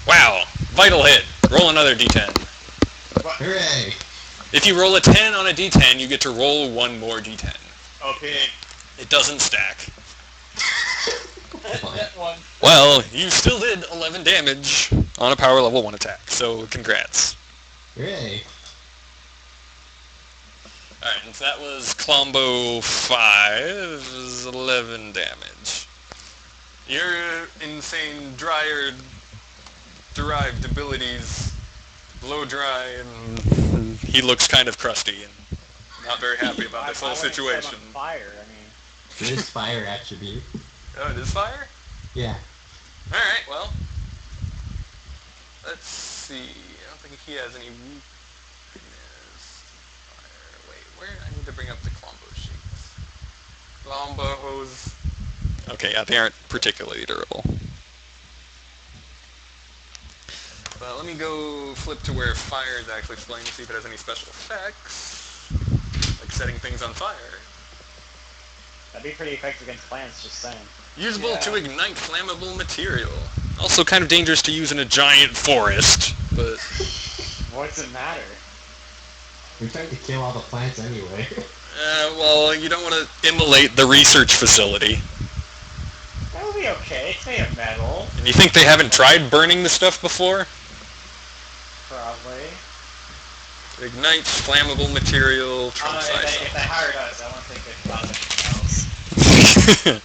A: Wow, vital hit. Roll another d10.
C: Hooray!
A: If you roll a 10 on a d10, you get to roll one more d10.
D: Okay.
A: It doesn't stack.
F: That one.
A: Well, you still did 11 damage on a power level 1 attack, so congrats.
C: Hooray!
A: Alright, and so that was Clombo 5, is 11 damage. Your insane dryer-derived abilities blow dry, and he looks kind of crusty and not very happy about this whole situation.
D: On fire. I mean,
C: It is fire attribute.
A: Oh, it is fire?
C: Yeah.
A: Alright, well. Let's see. I don't think he has any weakness. Fire. Wait, where? I need to bring up the Clombo sheets. Clombos. Okay, yeah, they aren't particularly durable. But let me go flip to where fire is actually explained to see if it has any special effects. Like setting things on fire.
D: that'd be pretty effective against plants. Just saying.
A: Usable
F: Yeah.
A: to ignite flammable material. Also kind of dangerous to use in a giant forest, but...
D: What's it matter?
C: We're trying to kill all the plants anyway.
A: well, you don't want to immolate the research facility.
D: That would be okay. It's made of metal,
A: And you think they haven't tried burning the stuff before?
D: probably.
A: It ignites flammable material, Trump
D: If they hired us, I don't think they'd thought of anything else.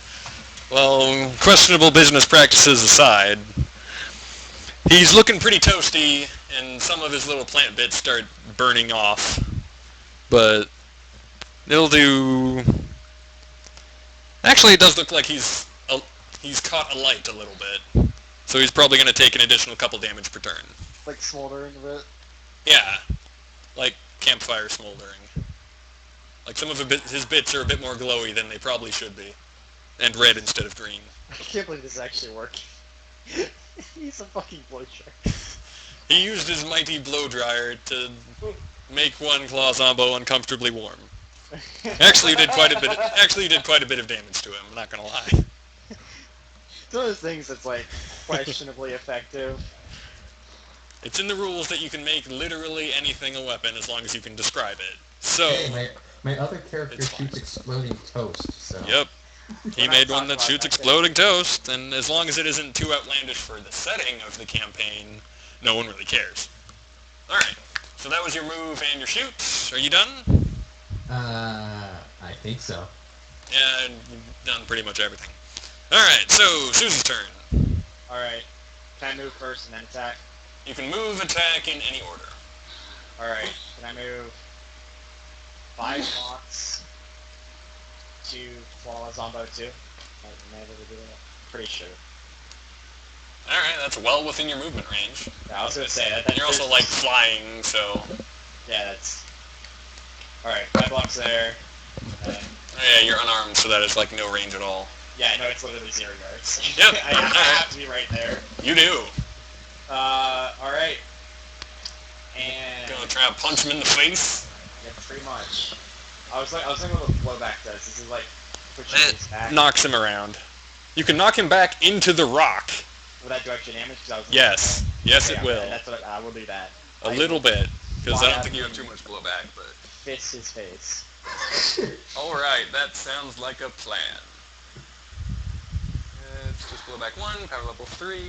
A: Well, questionable business practices aside, he's looking pretty toasty, and some of his little plant bits start burning off. But it'll do... Actually, it does look like he's caught alight a little bit. So he's probably going to take an additional couple damage per turn.
E: Like smoldering a bit.
A: Yeah, like campfire smoldering. Like some of his bits are a bit more glowy than they probably should be. And red instead of green.
E: I can't believe this is actually working. He's a fucking blow shark.
A: He used his mighty blow dryer to make one claw zombo uncomfortably warm. Actually, you did quite a bit of damage to him, I'm not gonna lie.
E: It's one of those things that's like questionably effective.
A: It's in the rules that you can make literally anything a weapon as long as you can describe it. So,
C: Hey, my other character
A: It's fine.
C: shoots exploding toast, so...
A: yep. He
D: We're not
A: made one
D: talking
A: that
D: about
A: shoots
D: that
A: exploding toast, and as long as it isn't too outlandish for the setting of the campaign, no one really cares. Alright, so that was your move and your shoot. Are you done?
C: I think so.
A: Yeah, you've done pretty much everything. Alright, so Susie's turn.
D: Alright. Can I move first and then attack?
A: You can move, attack in any order.
D: Alright. Can I move 5 blocks to Flawless Zombo 2? Am I able to do that? Pretty sure.
A: Alright, that's well within your movement range.
D: Yeah, I was gonna say that.
A: And you're also, like, flying, so...
D: Yeah, that's... Alright, 5 blocks there. And
A: Oh, yeah, you're unarmed, so that is, like, no range at all.
D: yeah, I know it's literally 0 yards.
A: Yep,
D: I have to be right there.
A: You do.
D: Alright. And...
A: Gonna try to punch him in the face.
D: Yeah, pretty much. I was thinking what the blowback does. This is like push your face back.
A: Knocks him around. You can knock him back into the rock.
D: Will that do extra damage? 'Cause I was
A: Yes. Yes,
D: Okay,
A: it will.
D: That's what I will do that.
A: A little bit. Because I don't think you have too much blowback, but...
D: Fist his face.
A: Alright, that sounds like a plan. It's just blowback 1, power level 3...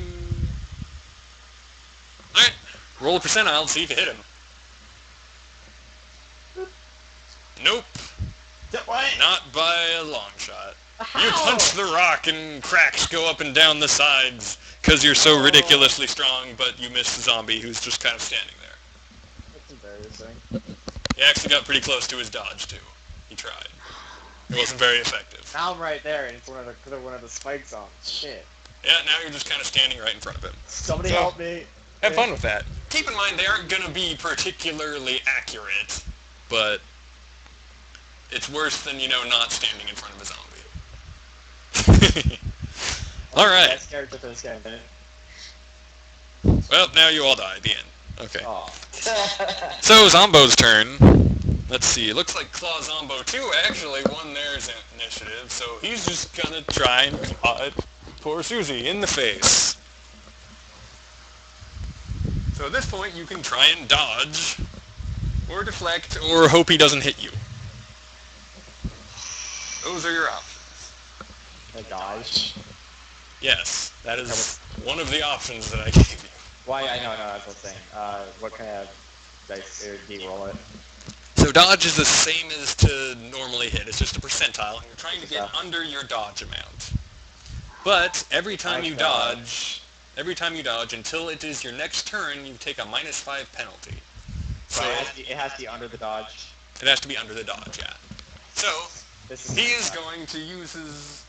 A: Alright, roll a percentile, see if you hit him. Nope,
D: What?
A: not by a long shot. You punch the rock and cracks go up and down the sides because you're so ridiculously strong, but you miss the zombie who's just kind of standing there.
E: That's embarrassing.
A: He actually got pretty close to his dodge, too. He tried. It wasn't very effective.
D: Now I'm right there, and it's one of the spikes on. Shit.
A: Yeah, now you're just kind of standing right in front of him.
D: Somebody
A: So-
D: help me.
A: Have fun with that. Keep in mind, they aren't going to be particularly accurate, but it's worse than, not standing in front of a zombie. Alright.
D: Best character for this guy, man.
A: Well, now you all die. The end. Okay.
D: Oh.
A: So, Zombo's turn. Let's see. It looks like Claw Zombo 2 actually won their initiative, so he's just gonna try and claw poor Susie in the face. So at this point, you can try and dodge, or deflect, or hope he doesn't hit you. Those are your options.
D: A dodge.
A: Yes, that is one of the options that I gave you.
D: Why? I know, that's what I'm saying. What kind of dice or do you roll it?
A: So dodge is the same as to normally hit. It's just a percentile, and you're trying to get under your dodge amount. But every time you dodge, until it is your next turn, you take a -5 penalty. So
D: it has to be under the dodge.
A: it has to be under the dodge, yeah. So
D: This
A: he is going to use his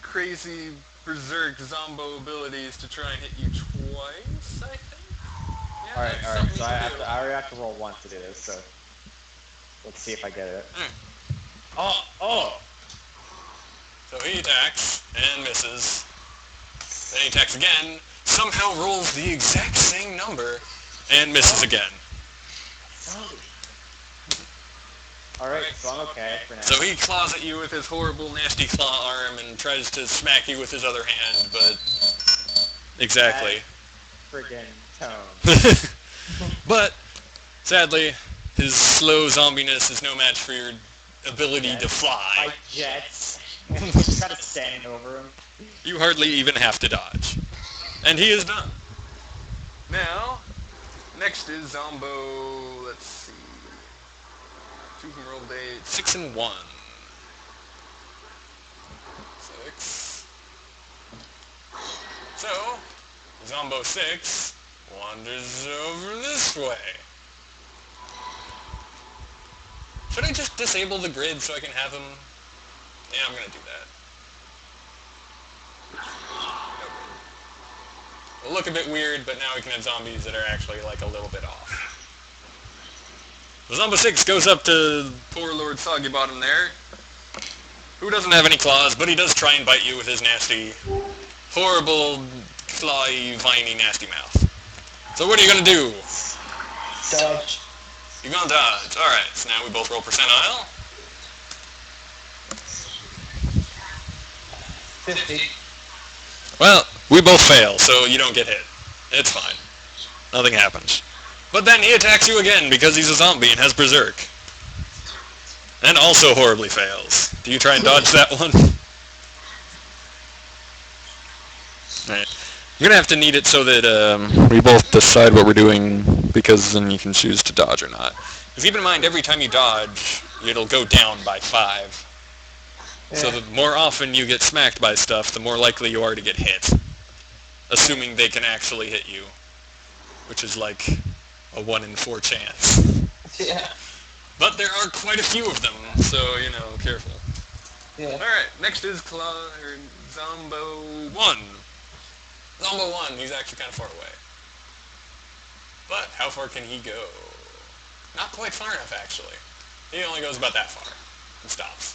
A: crazy berserk zombo abilities to try and hit you twice, I think? Yeah,
D: Alright.
A: something
D: So
A: to
D: I
A: do.
D: already have to roll once to do this, so let's see if I get it.
A: Oh! So he attacks and misses. Then he attacks again, somehow rolls the exact same number, and misses again.
D: Alright, so I'm okay for now.
A: So he claws at you with his horrible, nasty claw arm and tries to smack you with his other hand, but... Exactly.
D: Friggin' tone.
A: But, sadly, his slow zombiness is no match for your ability to fly.
D: My jets. Just kind of standing over him.
A: You hardly even have to dodge. And he is done. Now, next is Zombo, let's see. 2 can roll day 6 and 1. 6. So, Zombo 6 wanders over this way. Should I just disable the grid so I can have him? Yeah, I'm gonna do that. It'll look a bit weird, but now we can have zombies that are actually like a little bit off. So Zombo 6 goes up to poor Lord Soggy Bottom there, who doesn't have any claws, but he does try and bite you with his nasty, horrible, clawy, viney, nasty mouth. So what are you gonna do?
F: Dodge.
A: You're gonna dodge. Alright, so now we both roll percentile.
F: 50.
A: Well, we both fail, so you don't get hit. It's fine. Nothing happens. But then he attacks you again because he's a zombie and has berserk. And also horribly fails. Do you try and dodge that one? Alright. You're gonna have to need it so that we both decide what we're doing, because then you can choose to dodge or not. Because keep in mind, every time you dodge, it'll go down by 5. So the more often you get smacked by stuff, the more likely you are to get hit. Assuming they can actually hit you. Which is like a 1 in 4 chance.
F: Yeah.
A: But there are quite a few of them, so, careful.
F: Yeah.
A: Alright, next is Zombo 1. Zombo 1, he's actually kind of far away. But how far can he go? Not quite far enough, actually. He only goes about that far and stops.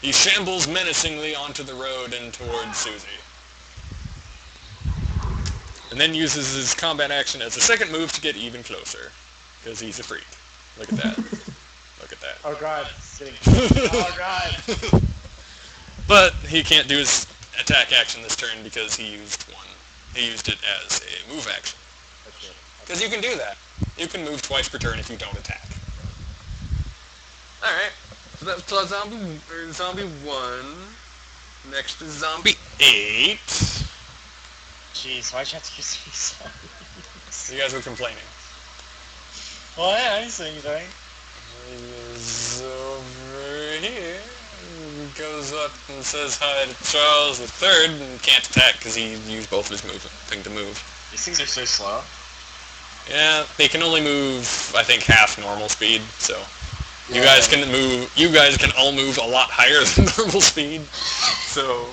A: He shambles menacingly onto the road and towards Susie. And then uses his combat action as a second move to get even closer. Because he's a freak. Look at that. Look at that.
D: Oh god, it's getting... Oh god!
A: But he can't do his attack action this turn because he used one. He used it as a move action. Because you can do that. You can move twice per turn if you don't attack. Alright. So that's Zombie 1. Next is Zombie 8.
D: Jeez, why'd you have to use these songs?
A: You guys were complaining.
D: Well, yeah, I didn't say anything.
A: He's over here. Goes up and says hi to Charles III and can't attack because he used both of his thing to move.
D: These things are so slow.
A: Yeah, they can only move, I think, half normal speed, so... You guys can move. You guys can all move a lot higher than normal speed. So,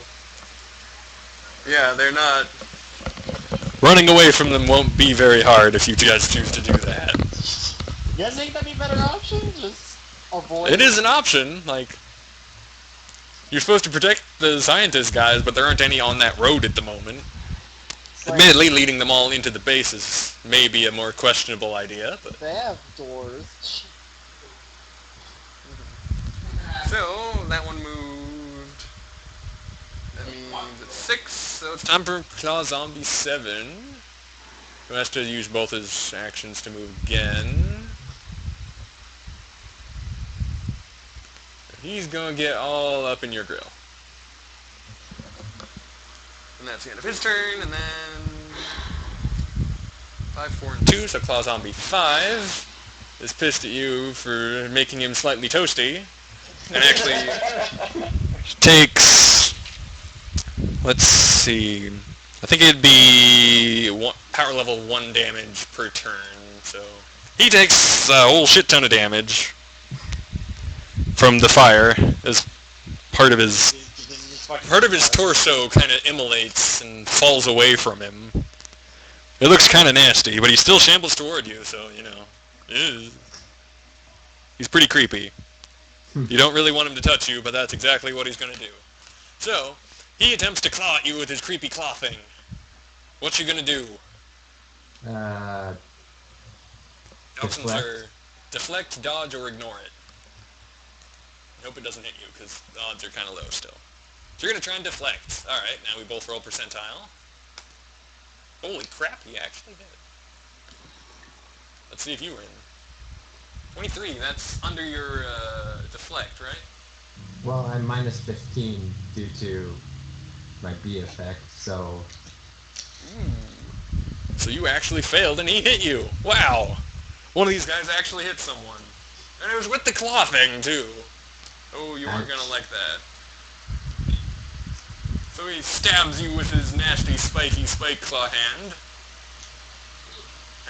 A: yeah, they're not. Running away from them won't be very hard if you guys choose to do that.
E: You guys think that'd be a better option? Just avoid.
A: It is an option. Like, you're supposed to protect the scientist guys, but there aren't any on that road at the moment.
E: Like,
A: Admittedly, leading them all into the base is maybe a more questionable idea, but...
E: they have doors.
A: So, that one moved... That means it's 6, so it's time for Claw Zombie 7. Who has to use both his actions to move again. He's gonna get all up in your grill. And that's the end of his turn, and then 5, 4, and 2, so Claw Zombie 5 is pissed at you for making him slightly toasty. And actually takes, let's see, I think it'd be power level 1 damage per turn, so he takes a whole shit ton of damage from the fire as part of his torso kind of immolates and falls away from him. It looks kind of nasty, but he still shambles toward you, so, you know. He's pretty creepy. You don't really want him to touch you, but that's exactly what he's going to do. So, he attempts to claw at you with his creepy claw thing. What you going to do? Options are deflect, dodge, or ignore it. I hope it doesn't hit you, because the odds are kind of low still. So you're going to try and deflect. Alright, now we both roll percentile. Holy crap, he actually hit. Let's see if you win. 23, that's under your deflect, right?
C: Well, I'm minus 15 due to my B effect, so...
A: So you actually failed and he hit you. Wow. One of these guys actually hit someone. And it was with the claw thing, too. Oh, you aren't going to like that. So he stabs you with his nasty, spiky spike claw hand.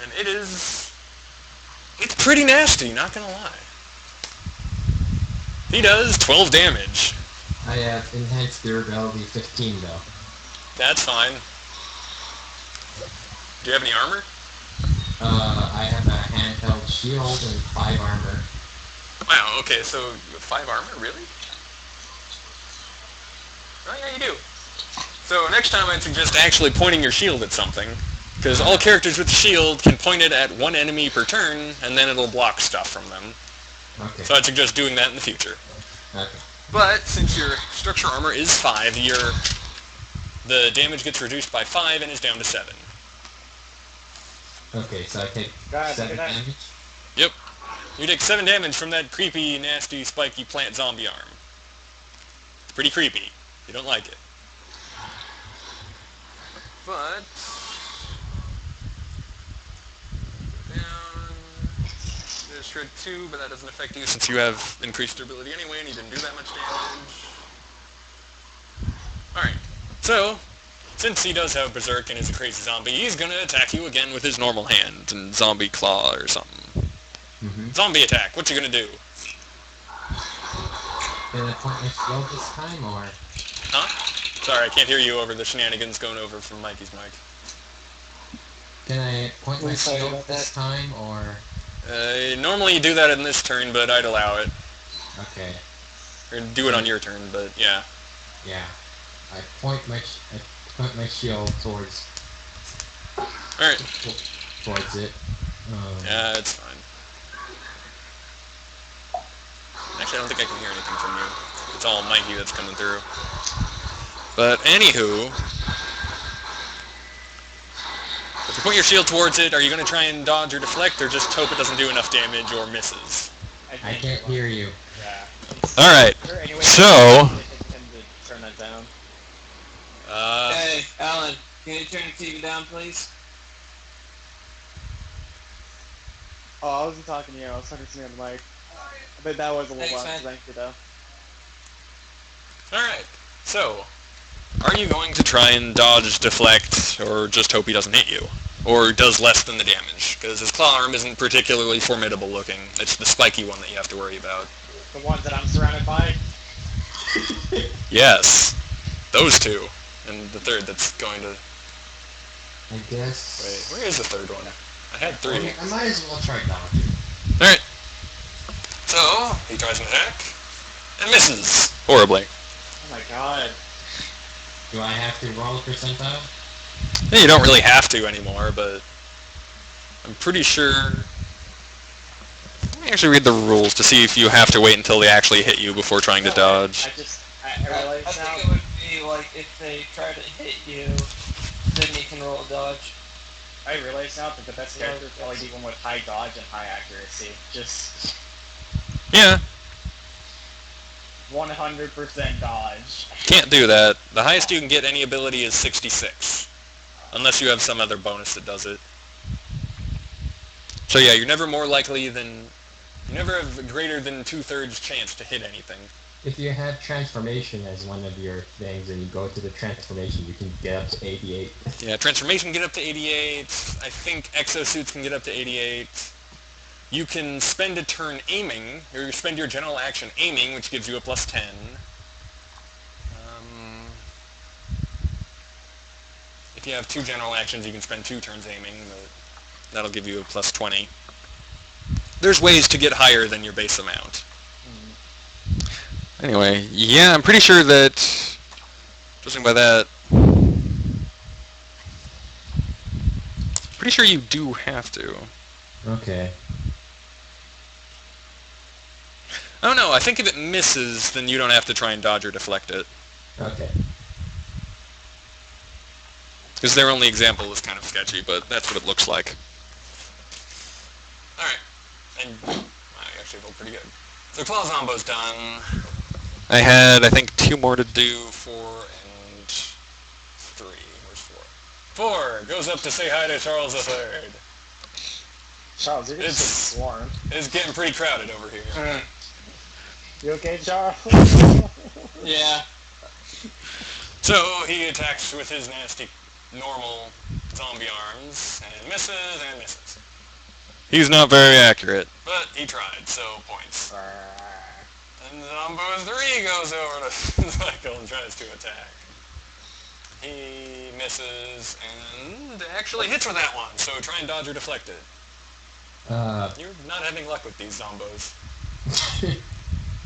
A: And it's pretty nasty, not gonna lie. He does 12 damage.
C: I have enhanced durability 15 though.
A: That's fine. Do you have any armor?
C: I have a handheld shield and 5 armor.
A: Wow, okay, so you have 5 armor, really? Oh yeah, you do. So next time I'd suggest actually pointing your shield at something, because all characters with a shield can point it at one enemy per turn, and then it'll block stuff from them.
C: Okay.
A: So I'd suggest doing that in the future.
C: Okay.
A: But since your structure armor is 5, the damage gets reduced by 5 and is down to 7.
C: Okay, so I take
D: God,
C: 7
D: look at that.
C: damage?
A: Yep. You take 7 damage from that creepy, nasty, spiky plant zombie arm. It's pretty creepy. You don't like it. But... down... There's Shred 2, but that doesn't affect you since you have increased durability anyway and you didn't do that much damage. Alright. So, since he does have Berserk and is a crazy zombie, he's gonna attack you again with his normal hand and zombie claw or something.
C: Mm-hmm.
A: Zombie attack, what you gonna do?
C: Can I point my shield this time, or...?
A: Huh? Sorry, I can't hear you over the shenanigans going over from Mikey's mic.
C: Can I point my
E: Sorry
C: shield
E: about
C: this time, or...?
A: Normally you do that in this turn, but I'd allow it.
C: Okay.
A: Or do it on your turn, but yeah.
C: Yeah. I point my shield towards...
A: Alright.
C: towards it.
A: Yeah, it's fine. Actually, I don't think I can hear anything from you. It's all Mikey that's coming through. But anywho, if you point your shield towards it, are you going to try and dodge or deflect, or just hope it doesn't do enough damage or misses?
C: I can't hear you.
D: Yeah.
A: Alright,
D: Anyway,
A: so...
D: tend to turn that down.
B: Hey, Alan, can you turn the TV down, please?
E: Oh, I wasn't talking to you. I was talking to me on the mic. I bet that was a little
B: Thanks, man.
E: thank you though.
A: Alright, so, are you going to try and dodge, deflect, or just hope he doesn't hit you? or does less than the damage, because his claw arm isn't particularly formidable looking. It's the spiky one that you have to worry about.
D: The ones that I'm surrounded by.
A: Yes, those two, and the third that's going to...
C: I guess.
A: Wait, where is the third one? I had three.
C: Okay, I might as well try dodging.
A: Alright. So, he tries an attack, and misses horribly.
D: Oh my god.
C: Do I have to roll a percentile?
A: Yeah, you don't really have to anymore, but I'm pretty sure... Let me actually read the rules to see if you have to wait until they actually hit you before trying to dodge.
D: I realize
F: I
D: now.
F: think it would be like if they try to hit you, then you can roll a dodge.
D: I realize now that the best character is probably the one with high dodge and high accuracy. Just
A: Yeah,
D: 100% dodge.
A: can't do that. The highest you can get any ability is 66. Unless you have some other bonus that does it. So yeah, you're never more likely than... You never have a greater than 2/3 chance to hit anything.
C: If you have transformation as one of your things and you go to the transformation, you can get up to 88.
A: Yeah, transformation can get up to 88. I think exosuits can get up to 88. You can spend a turn aiming, or you spend your general action aiming, which gives you a plus 10. If you have two general actions, you can spend 2 turns aiming, but that'll give you a plus 20. There's ways to get higher than your base amount. Anyway, yeah, I'm pretty sure that, judging by that, pretty sure you do have to.
C: Okay.
A: Oh no, I think if it misses, then you don't have to try and dodge or deflect it.
C: Okay.
A: Because their only example is kind of sketchy, but that's what it looks like. Alright. And I actually feel pretty good. So Claw Zombo's done. I had, I think, 2 more to do, 4 and 3. Where's 4? 4 goes up to say hi to Charles III.
D: Charles, you're
A: It's-
D: just swarmed.
A: It's getting pretty crowded over here.
D: You okay, Charles?
F: Yeah.
A: So he attacks with his nasty, normal zombie arms, and misses and misses. He's not very accurate, but he tried, so points. And Zombo 3 goes over to Michael and tries to attack. He misses and actually hits with that one, so try and dodge or deflect it. You're not having luck with these Zombos.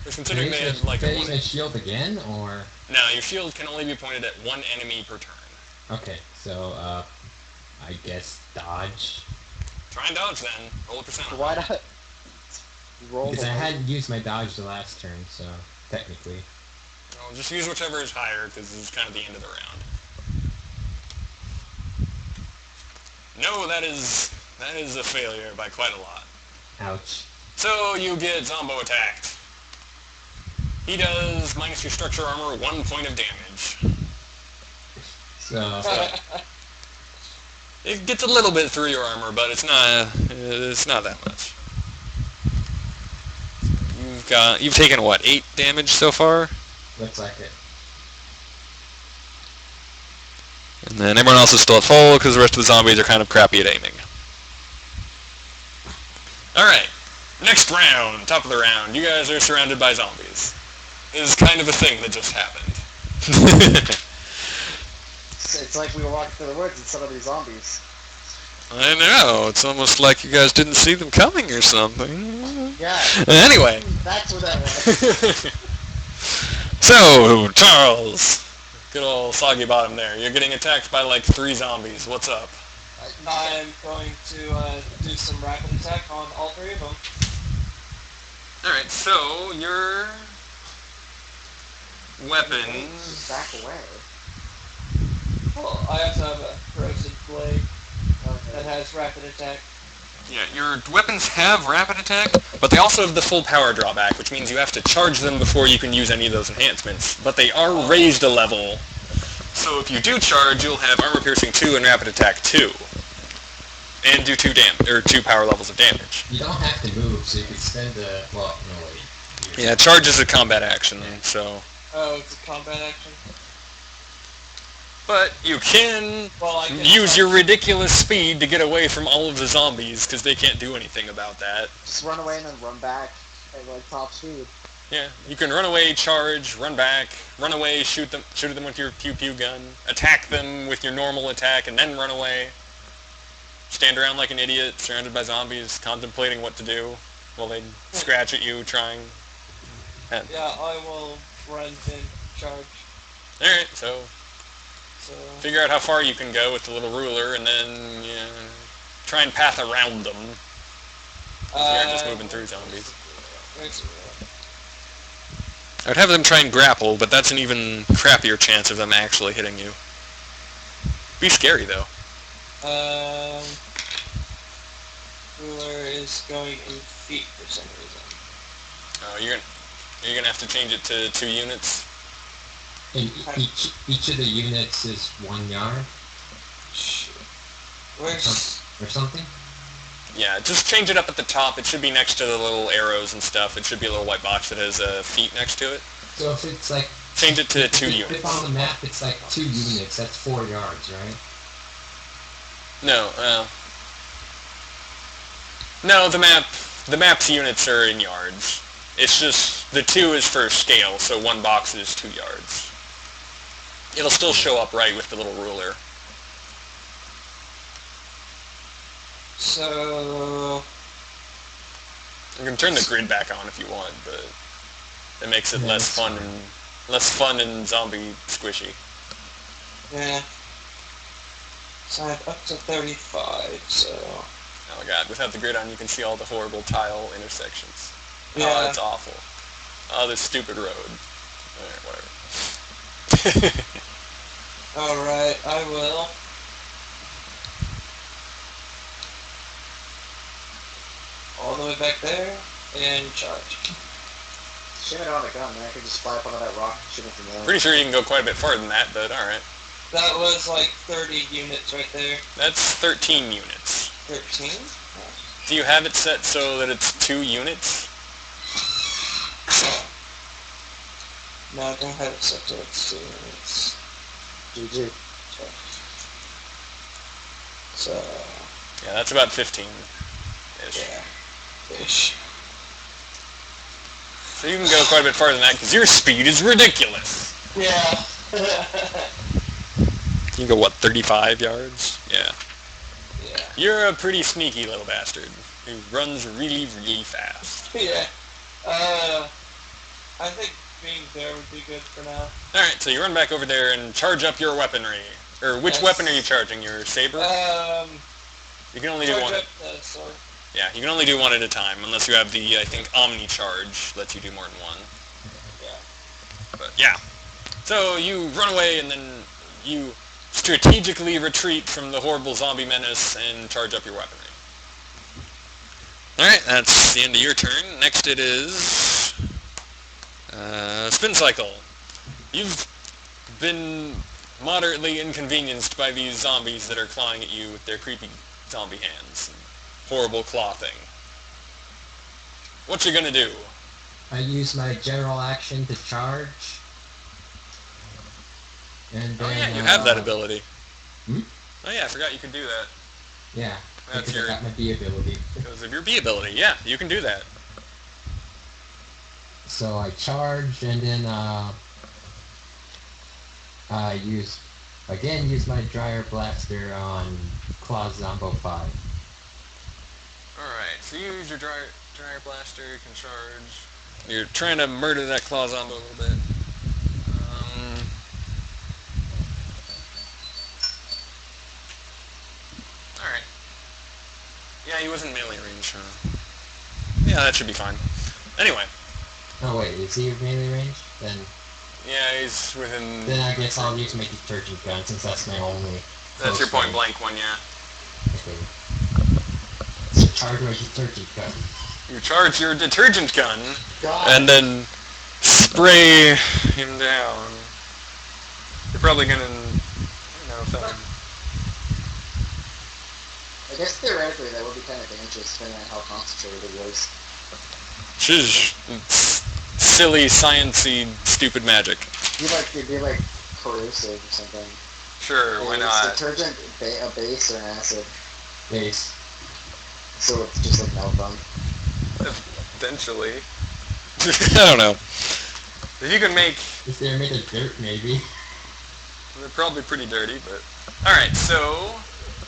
A: Considering they had like a
C: Phase and shield again, or?
A: No, your shield can only be pointed at 1 enemy per turn.
C: Okay, so, I guess dodge.
A: Try and dodge then. Roll a percent.
D: Why not? Roll
C: Because
D: the
C: I hadn't used my dodge the last turn, so, technically.
A: Well, just use whichever is higher, because it's kind of the end of the round. No, that is a failure by quite a lot.
C: Ouch.
A: So you get Zombo attacked. He does, minus your structure armor, 1 point of damage.
C: So,
A: It gets a little bit through your armor, but it's not that much. You've taken what, 8 damage so far?
C: looks like it.
A: And then everyone else is still at full because the rest of the zombies are kind of crappy at aiming. Alright, next round, top of the round. You guys are surrounded by zombies. This is kind of a thing that just happened.
E: It's like we were walking through the woods and some of these zombies.
A: I know, it's almost like you guys didn't see them coming or something.
E: Yeah.
A: Anyway.
E: That's what that was.
A: So, Charles. Good old soggy bottom there. You're getting attacked by like 3 zombies. What's up?
F: I'm going to do some rapid attack on all 3 of them.
A: Alright, so your weapon...
E: Back away.
F: Well, I also have a corrosive blade that has rapid attack.
A: Yeah, your weapons have rapid attack, but they also have the full power drawback, which means you have to charge them before you can use any of those enhancements. But they are raised a level, so if you do charge, you'll have armor piercing 2 and rapid attack 2, and do 2 power levels of damage.
C: You don't have to move, so you can spend the, well, no wait.
A: Yeah, charge is a combat action, so...
F: Oh, it's a combat action?
A: But you can
D: Well, I can
A: use your ridiculous speed to get away from all of the zombies, because they can't do anything about that.
E: Just run away and then run back at like top speed.
A: Yeah, you can run away, charge, run back, run away, shoot them with your pew-pew gun, attack them with your normal attack, and then run away. Stand around like an idiot, surrounded by zombies, contemplating what to do, while they scratch at you, trying.
F: Yeah, I will run and charge.
A: Alright, so
F: So
A: figure out how far you can go with the little ruler, and then try and path around them. You're just moving through zombies. I'd have them try and grapple, but that's an even crappier chance of them actually hitting you. Be scary, though.
F: Ruler is going in feet for some reason.
A: Oh, you're gonna have to change it to 2 units.
C: And each of the units is 1 yard
F: Where's
C: or something.
A: Yeah, just change it up at the top. It should be next to the little arrows and stuff. It should be a little white box that has feet next to it.
C: So if it's like
A: Change it to 2
C: if
A: units.
C: on the map it's like 2 units, that's 4 yards, right?
A: No, the map's units are in yards. It's just the 2 is for scale, so 1 box is 2 yards. It'll still show up right with the little ruler.
F: so
A: You can turn the grid back on if you want, but it makes it
C: Yeah,
A: less
C: that's
A: fun and zombie squishy.
F: yeah. So I have up to 35. So
A: Oh my god, without the grid on you can see all the horrible tile intersections.
F: yeah.
A: Oh, that's awful. Oh, this stupid road. Alright, whatever.
F: All right, I will. All the way back there and charge.
E: Shoot it on a gun, man. I could just fly up onto that rock and shoot it from there.
A: Pretty sure you can go quite a bit farther than that, but alright.
F: That was like 30 units right there.
A: That's 13 units.
F: 13?
A: Do you have it set so that it's 2 units?
F: No, I don't have it set to its 2 units.
E: GG.
F: So,
A: Yeah, that's about 15-ish.
F: yeah. Ish.
A: So you can go quite a bit farther than that, because your speed is ridiculous.
F: Yeah.
A: You can go, what, 35 yards? Yeah.
F: Yeah.
A: You're a pretty sneaky little bastard who runs really, really fast.
F: Yeah. I think being there would be good for now.
A: Alright, so you run back over there and charge up your weaponry. Or which
F: Yes.
A: weapon are you charging? Your saber? You can only do
F: Charge
A: one.
F: up the sword.
A: Yeah, you can only do one at a time, unless you have the, I think, Omni Charge lets you do more than one.
F: Yeah.
A: But yeah. So you run away and then you strategically retreat from the horrible zombie menace and charge up your weaponry. Alright, that's the end of your turn. Next it is spin cycle. You've been moderately inconvenienced by these zombies that are clawing at you with their creepy zombie hands. Horrible claw thing. What you gonna do?
C: I use my general action to charge. And
A: Oh
C: then,
A: yeah, you have that ability.
C: Hmm?
A: Oh yeah, I forgot you could do that.
C: Yeah,
A: That's
C: because
A: your,
C: I got my B ability.
A: because of your B ability. Yeah, you can do that.
C: So I charge and then I use my dryer blaster on Claw Zombo 5.
A: Alright, so you use your dryer blaster, you can charge. You're trying to murder that claw zombo a little bit. Alright. Yeah, he wasn't melee range, huh? Yeah, that should be fine. Anyway,
C: Oh wait, is he melee range?
A: yeah, he's within...
C: Then I guess I'll use my detergent gun since that's my only.
A: That's your
C: close
A: point blank one, yeah.
C: range. Okay. So charge my detergent gun.
A: You charge your detergent gun,
E: God.
A: and then spray him down. You're probably gonna,
E: I guess theoretically that would be kind of dangerous depending on how concentrated it was.
A: Shiz. Silly, sciencey, stupid magic.
E: It'd be like corrosive or something.
A: Sure, why
E: Is
A: not?
E: detergent a base or an acid?
C: Base.
E: So it's just like milk on.
A: Eventually. I don't know. If you can make...
C: If they're made of dirt, maybe.
A: They're probably pretty dirty, but... Alright, so...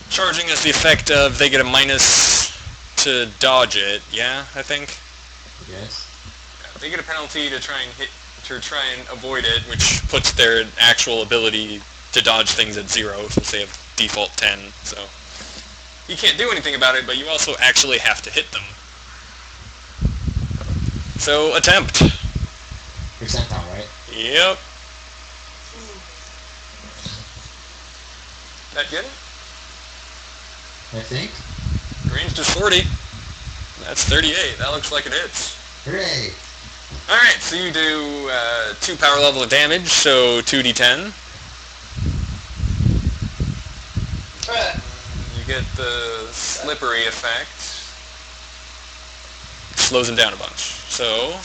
A: Charging is the effect of they get a minus to dodge it, yeah, I think?
C: Yes.
A: They get a penalty to try and avoid it, which puts their actual ability to dodge things at 0, since they have default 10, so... You can't do anything about it, but you also actually have to hit them. So, attempt.
C: Percentile, right?
A: Yep. That good?
C: I think.
A: Ranged is 40. That's 38. That looks like it hits.
C: Hooray!
A: Alright, so you do 2 power level of damage, so 2d10. You get the slippery effect. Slows him down a bunch. So,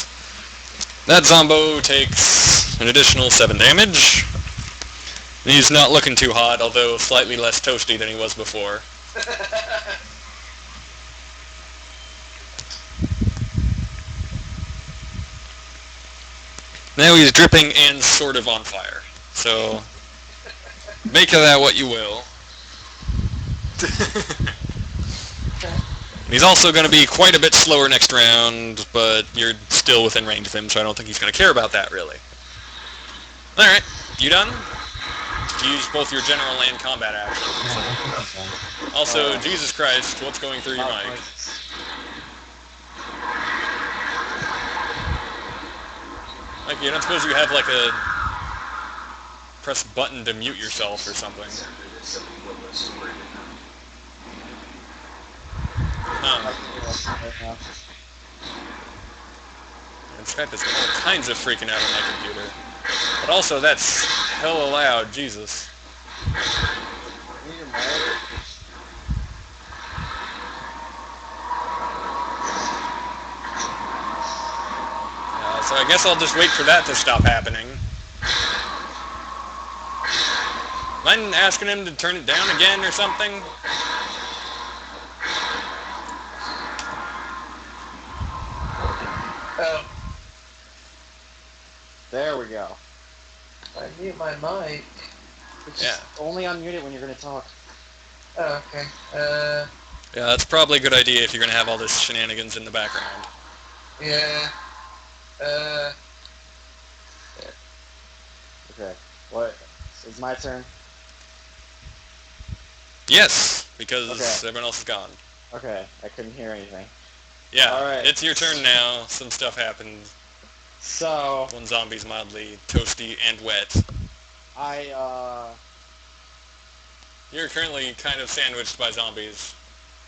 A: that Zombo takes an additional 7 damage. And he's not looking too hot, although slightly less toasty than he was before. Now he's dripping and sort of on fire. So, make of that what you will. He's also going to be quite a bit slower next round, but you're still within range of him, so I don't think he's going to care about that, really. Alright, you done? You use both your general and combat actions.
C: Yeah, I think I'm done.
A: Also, Jesus Christ, what's going through your mic? Like, you don't suppose you have, like, a... press button to mute yourself or something. And Skype is all kinds of freaking out on my computer. But also, that's hella loud, Jesus. So I guess I'll just wait for that to stop happening. Mind asking him to turn it down again or something?
E: Oh. There we go.
F: I mute my mic.
E: It's
A: Yeah.
E: just only unmute it when you're going to talk.
F: Oh, okay.
A: Yeah, that's probably a good idea if you're going to have all this shenanigans in the background.
F: Yeah.
E: Okay. What? It's my turn?
A: Yes, because
E: Okay.
A: everyone else is gone.
E: Okay. I couldn't hear anything.
A: Yeah,
E: Alright.
A: it's your turn now. Some stuff happened.
E: So,
A: One zombie's mildly toasty and wet. You're currently kind of sandwiched by zombies.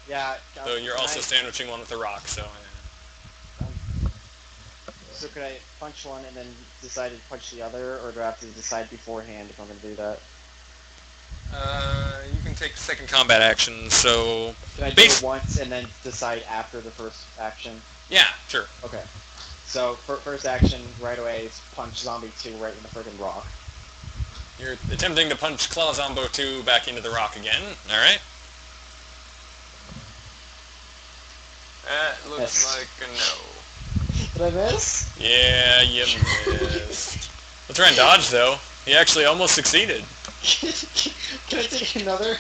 E: yeah.
A: So you're also sandwiching one with a rock, so...
E: So could I punch one and then decide to punch the other, or do I have to decide beforehand if I'm going to do that?
A: You can take second combat action, so...
E: Can I do it once and then decide after the first action?
A: Yeah, sure.
E: Okay. So, first action, right away, is punch Zombie 2 right in the friggin' rock.
A: You're attempting to punch Claw Zombo 2 back into the rock again. Alright. That looks
E: Yes.
A: like a no.
E: Did I miss?
A: Yeah, you missed. Let's try and dodge, though. He actually almost succeeded.
E: Can I take another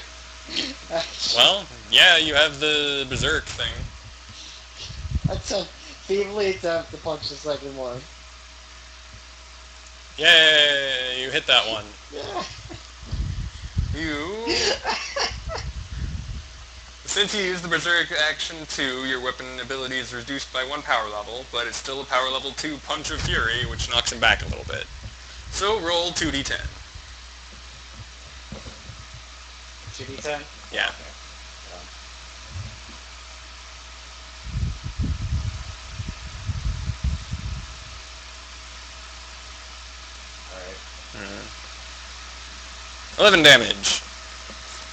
E: action?
A: Well, yeah, you have the Berserk thing.
E: Feebly attempt to punch the second one.
A: Yay, you hit that one.
E: Yeah.
A: You... Since you used the Berserk action 2, your weapon ability is reduced by 1 power level, but it's still a power level 2 Punch of Fury, which knocks him back a little bit. So roll 2d10.
E: 2d10?
A: Yeah.
E: Alright.
A: 11 damage.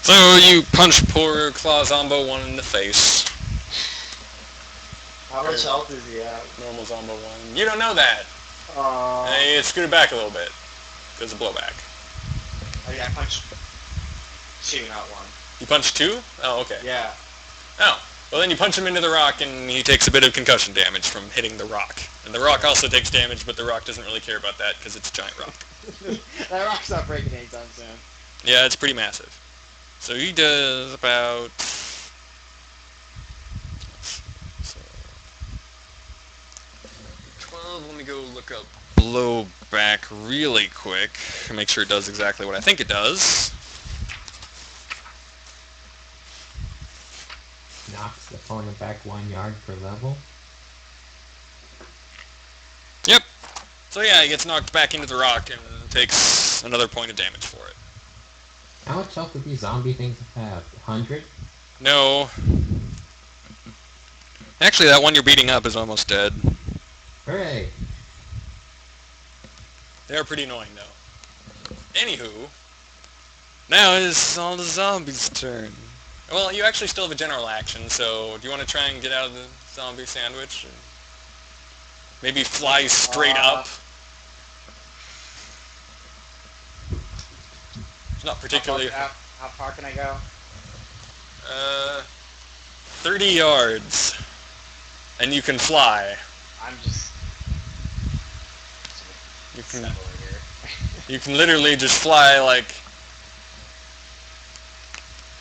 A: So you punch poor Claw Zombo 1 in the face.
E: How much health is he at?
A: Normal Zombo 1. You don't know that. Hey, it scooted back a little bit. Because of blowback.
E: I punch
D: 2, not 1.
A: You punched 2? Oh, okay.
D: Yeah.
A: Oh. Well, then you punch him into the rock, and he takes a bit of concussion damage from hitting the rock. And the rock also takes damage, but the rock doesn't really care about that because it's a giant rock.
E: That rock's not breaking anytime soon.
A: Yeah, it's pretty massive. So he does about... So 12, let me go look up blowback really quick. Make sure it does exactly what I think it does.
C: Knocks the opponent back 1 yard per level.
A: Yep. So yeah, he gets knocked back into the rock and takes another point of damage for it.
C: How much health do these zombie things have? 100?
A: No. Actually, that one you're beating up is almost dead.
C: Hooray!
A: They are pretty annoying, though. Anywho, now it's all the zombies' turn. Well, you actually still have a general action, so do you want to try and get out of the zombie sandwich? Or maybe fly straight up? It's not particularly...
D: How far can I go?
A: 30 yards. And you can fly.
D: I'm just...
A: You
D: Step
A: can,
D: over here.
A: you can literally just fly like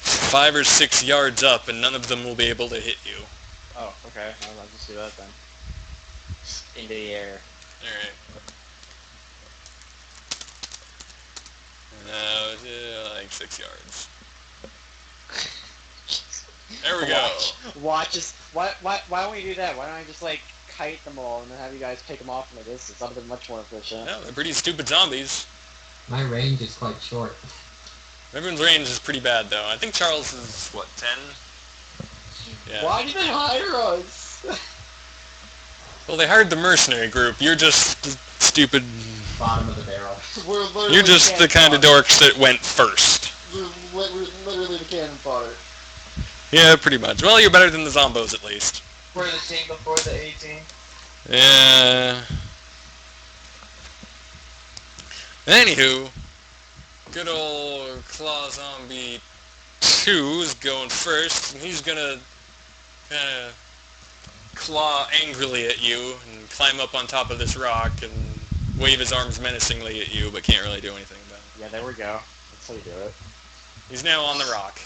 A: 5 or 6 yards up, and none of them will be able to hit you.
E: Oh, okay. I'll just do that then.
D: Into the air.
A: Alright. Now, like 6 yards. There we go.
E: Watch us. Why don't we do that? Why don't I just like kite them all and then have you guys pick them off from a distance? That would be much more efficient.
A: Yeah, they're pretty stupid zombies.
C: My range is quite short.
A: Everyone's range is pretty bad, though. I think Charles is, what, 10? Yeah.
E: Why did they hire us?
A: Well, they hired the mercenary group. You're just the stupid...
C: Bottom of the barrel.
E: We're literally
A: You're just the kind of dorks that went first.
E: We're literally the cannon fodder.
A: Yeah, pretty much. Well, you're better than the zombos, at least.
F: We're the team before the 18.
A: Yeah. Anywho, good old Claw Zombie 2 is going first, and he's gonna kind of claw angrily at you and climb up on top of this rock and wave his arms menacingly at you, but can't really do anything about it.
E: Yeah, there we go. That's how you do it.
A: He's now on the rock.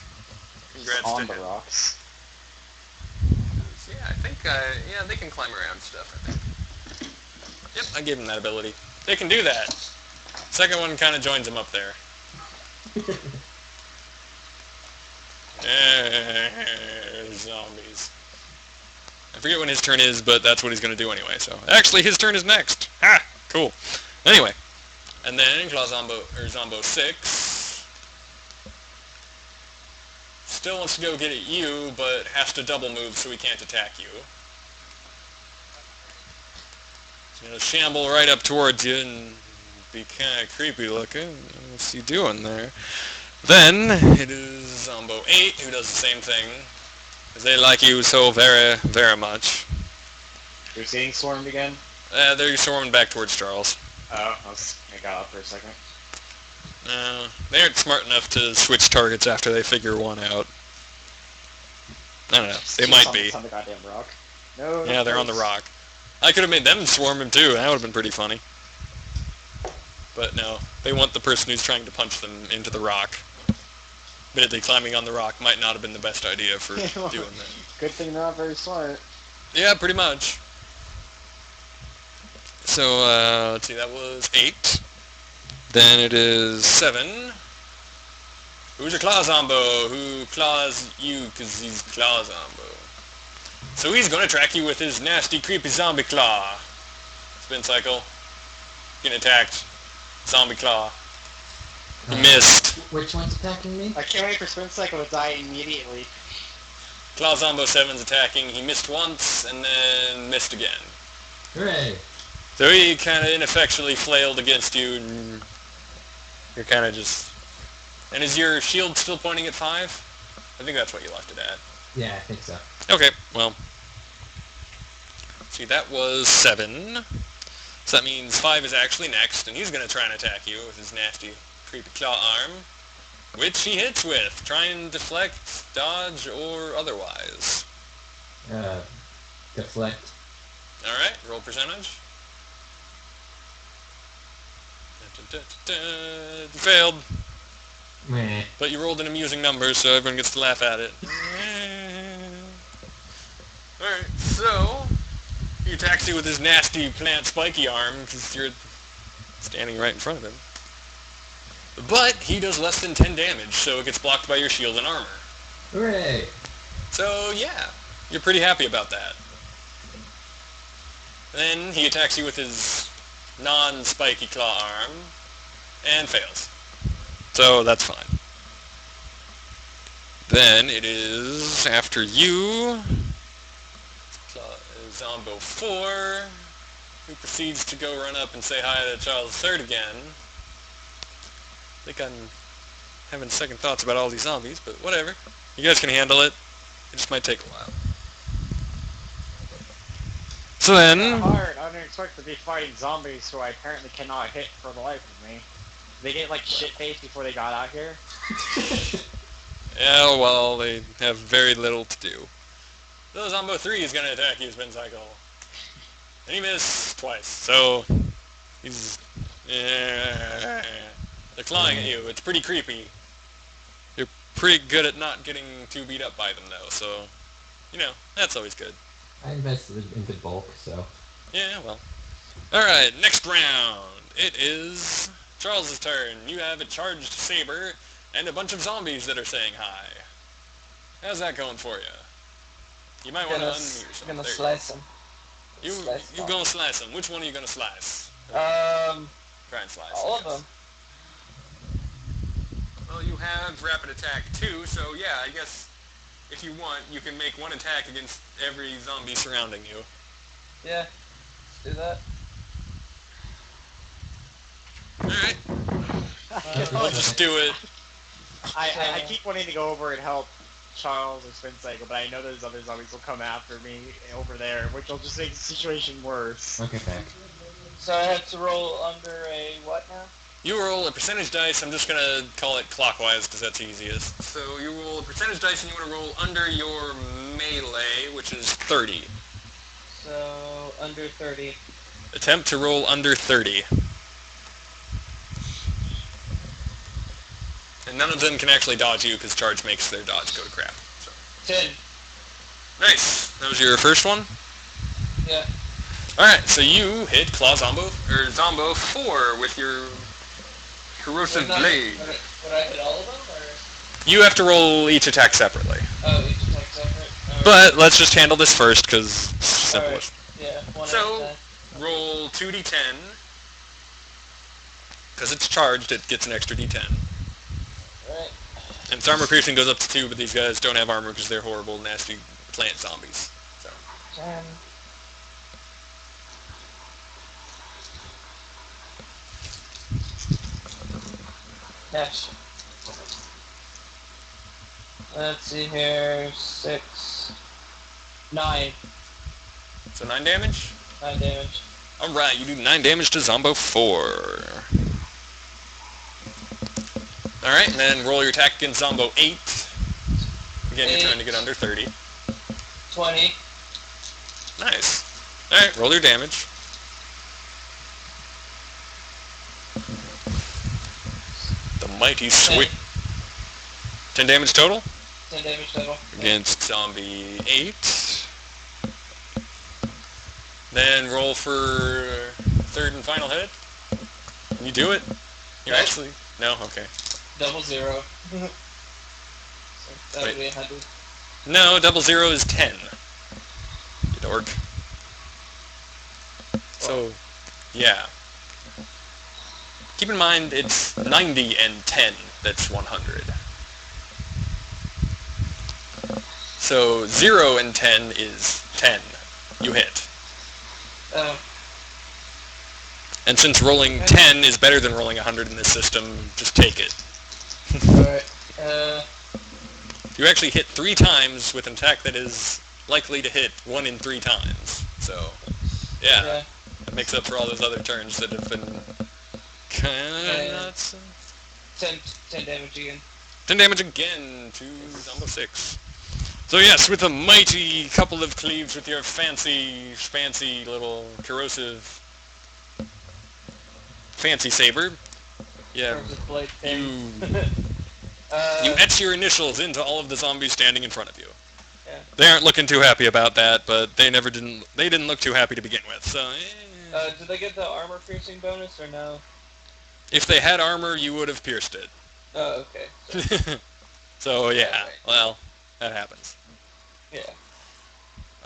A: Congrats
E: On
A: to
E: the
A: him.
E: rocks.
A: Yeah, I think, yeah, they can climb around stuff, I think. Yep, I gave him that ability. They can do that. Second one kind of joins him up there. Zombies. I forget when his turn is, but that's what he's going to do anyway, so... Actually, his turn is next! Ha! Cool. Anyway. And then Claw Zombo 6... Still wants to go get at you, but has to double move so he can't attack you. He's going to shamble right up towards you and be kind of creepy looking. What's he doing there? Then, it is Zombo 8 who does the same thing. Because they like you so very, very much.
E: You're seeing swarmed again?
A: They're swarming back towards Charles.
E: Oh, I got up for a second.
A: They aren't smart enough to switch targets after they figure one out. I don't know. They might be.
E: On the goddamn rock. No.
A: Yeah, they're on the rock. I could have made them swarm him too. That would have been pretty funny. But no, they want the person who's trying to punch them into the rock. Admittedly, climbing on the rock might not have been the best idea for doing that.
E: Good thing they're not very smart.
A: Yeah, pretty much. So, let's see, that was 8. Then it is 7. Who's your Claw Zombo? Who claws you because he's Claw Zombo? So he's going to track you with his nasty, creepy zombie claw. Spin cycle. Getting attacked. Zombie claw. He missed.
C: Which one's attacking me?
E: I can't wait for Spin Cycle to die immediately.
A: Claw Zombo 7's attacking. He missed once and then missed again.
C: Hooray!
A: So he kind of ineffectually flailed against you, and you're kind of just... And is your shield still pointing at 5? I think that's what you left it at.
C: Yeah, I think so.
A: Okay, well. See, that was 7. So that means 5 is actually next, and he's going to try and attack you with his nasty, creepy claw arm. which he hits with. Try and deflect, dodge, or otherwise.
C: Deflect.
A: Alright, roll percentage. Failed.
C: Meh.
A: But you rolled an amusing number, so everyone gets to laugh at it. Alright, so he attacks you with his nasty plant spiky arm because you're standing right in front of him. But he does less than 10 damage, so it gets blocked by your shield and armor.
C: Hooray!
A: So yeah, you're pretty happy about that. Then he attacks you with his non-spiky claw arm and fails. So that's fine. Then it is after you, Zombo 4, who proceeds to go run up and say hi to Charles III again. I think I'm having second thoughts about all these zombies, but whatever. You guys can handle it. It just might take a while. So
E: It's
A: then,
E: hard. I don't expect to be fighting zombies who I apparently cannot hit for the life of me. They get like shit-faced before they got out here.
A: yeah, well, they have very little to do. So Zombo 3 is going to attack you, Spin Cycle. And he missed twice, so he's... they're clawing at you. It's pretty creepy. You're pretty good at not getting too beat up by them, though, so, you know, that's always good.
C: I invested into bulk, so...
A: Yeah, well. Alright, next round. It is Charles' turn. You have a charged saber and a bunch of zombies that are saying hi. How's that going for you? You might want to unmute yourself.
F: I'm gonna
A: There
F: slice him.
A: you go. You gonna slice them. Which one are you gonna slice? Try and slice.
F: All
A: I
F: of
A: guess.
F: them.
A: Well, you have rapid attack too, so yeah, I guess if you want, you can make one attack against every zombie surrounding you.
F: Yeah. Let's do that.
A: Alright,
C: I'll
A: just do it.
E: I keep wanting to go over and help Charles or Spin Cycle, but I know those other zombies will come after me over there, which will just make the situation worse.
C: Okay, back.
F: So I have to roll under a what now?
A: You roll a percentage dice. I'm just going to call it clockwise because that's easiest. So you roll a percentage dice and you want to roll under your melee, which is 30.
F: So under 30.
A: Attempt to roll under 30. And none of them can actually dodge you because charge makes their dodge go to crap. So.
F: 10.
A: Nice. That was your first one?
F: Yeah.
A: Alright, so you hit Zombo 4 with your corrosive blade.
F: Would I hit all of them, or?
A: You have to roll each attack separately.
F: Oh, each attack separate? Alright.
A: But let's just handle this first because it's simplest.
F: Yeah, one
A: So,
F: at a time.
A: roll 2d10. Because it's charged, it gets an extra d10.
F: Alright.
A: And its armor piercing goes up to 2, but these guys don't have armor because they're horrible, nasty plant zombies. So.
F: 10. Yes. Let's see here. 6. 9.
A: So 9 damage?
F: 9 damage.
A: Alright, you do 9 damage to Zombo 4. Alright, and then roll your attack against Zombo 8. Again, you're trying to get under 30.
F: 20.
A: Nice. Alright, roll your damage. The mighty swing. 10 damage total?
F: 10 damage total.
A: Against Zombie 8. Then roll for third and final hit. Can you do it? You
F: Nope.
A: actually... No? Okay.
F: 00. So that would
A: Wait.
F: be 100.
A: No, 00 is 10. You dork. So, yeah. Keep in mind, it's 90 and 10 that's 100. So, 0 and 10 is 10. You hit.
F: Oh.
A: And since rolling 10 is better than rolling 100 in this system, just take it.
F: Alright.
A: You actually hit 3 times with an attack that is likely to hit 1 in 3 times. So, yeah. That makes up for all those other turns that have been kind of nuts.
F: 10 damage again.
A: 10 damage again to Zombo 6. So yes, with a mighty couple of cleaves with your fancy little corrosive fancy saber, yeah,
G: Corrosive blade
A: you
G: thing.
A: you etch your initials into all of the zombies standing in front of you.
G: Yeah.
A: They aren't looking too happy about that, but they didn't look too happy to begin with. So
G: Did they get the armor piercing bonus or no?
A: if they had armor, you would have pierced it.
G: Oh, okay.
A: So yeah,
G: Right.
A: well, that happens.
G: Yeah.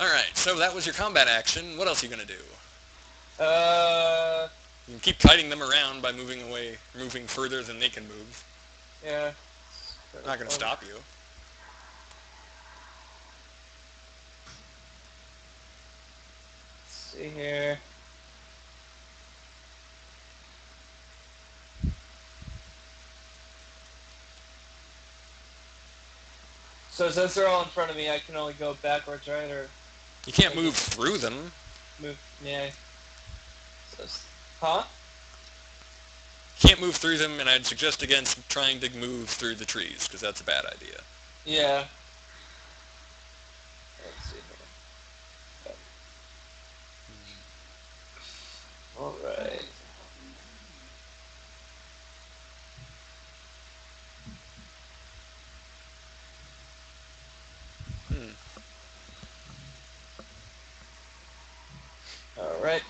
A: Alright, so that was your combat action. What else are you going to do?
G: Uh,
A: You can keep kiting them around by moving further than they can move.
G: yeah.
A: Not going to stop you.
G: Let's see here. So since they're all in front of me, I can only go backwards, right? Or
A: You can't move through them.
G: move, yeah. So, huh?
A: You can't move through them, and I'd suggest against trying to move through the trees, because that's a bad idea.
G: Yeah. Let's see here. Alright. Alright.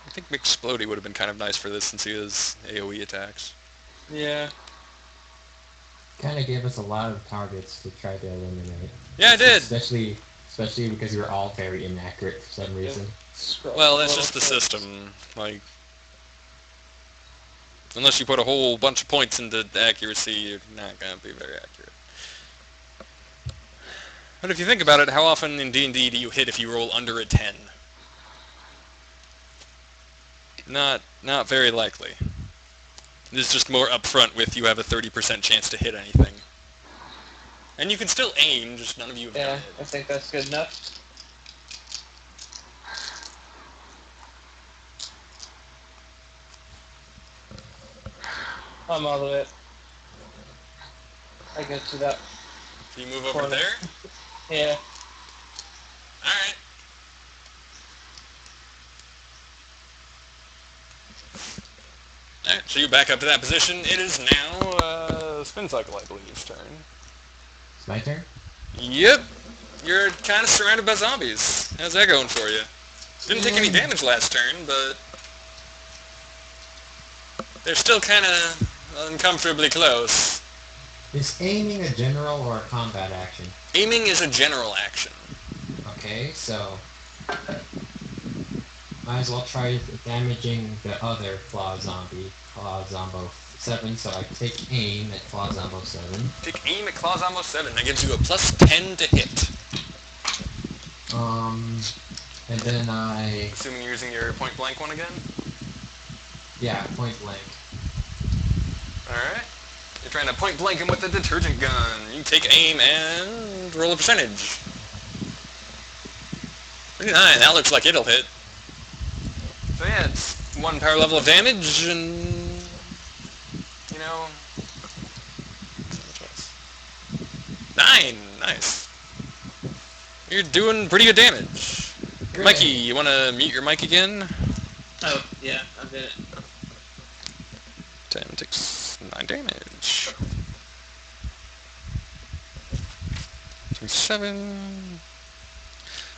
A: I think McSplody would have been kind of nice for this since he has AoE attacks.
G: Yeah.
C: Kind of gave us a lot of targets to try to eliminate.
A: Yeah, I did!
C: Especially because we were all very inaccurate for some reason.
G: Scroll
A: Well, that's
G: a
A: just the
G: little
A: system. Like, unless you put a whole bunch of points into accuracy, you're not going to be very accurate. But if you think about it, how often in D&D do you hit if you roll under a 10? Not very likely. It's just more upfront with you have a 30% chance to hit anything. And you can still aim, just none of you have
G: Yeah,
A: done
G: I
A: it.
G: think that's good enough. I'm all the way up. I get to that.
A: Can you move over
G: Corner.
A: there?
G: Yeah.
A: Alright. Alright, so you back up to that position. It is now Spin Cycle, I believe's turn.
C: It's my turn?
A: Yep. You're kind of surrounded by zombies. How's that going for you? Didn't take any damage last turn, but they're still kind of uncomfortably close.
C: Is aiming a general or a combat action?
A: Aiming is a general action.
C: Okay, so might as well try damaging the other Claw Zombo 7, so I take aim at Claw Zombo 7.
A: Take aim at Claw Zombo 7. That gives you a plus 10 to hit.
C: And then I...
A: Assuming you're using your point blank one again?
C: Yeah, point blank.
A: Alright. You're trying to point blank him with a detergent gun. You take aim and roll a percentage. 39, that looks like it'll hit. So yeah, it's 1 power level of damage, and, you know... 9, nice. You're doing pretty good damage.
C: Great.
A: Mikey, you want to mute your mic again?
B: Oh, yeah, I did it.
A: 10 takes 9 damage. 7.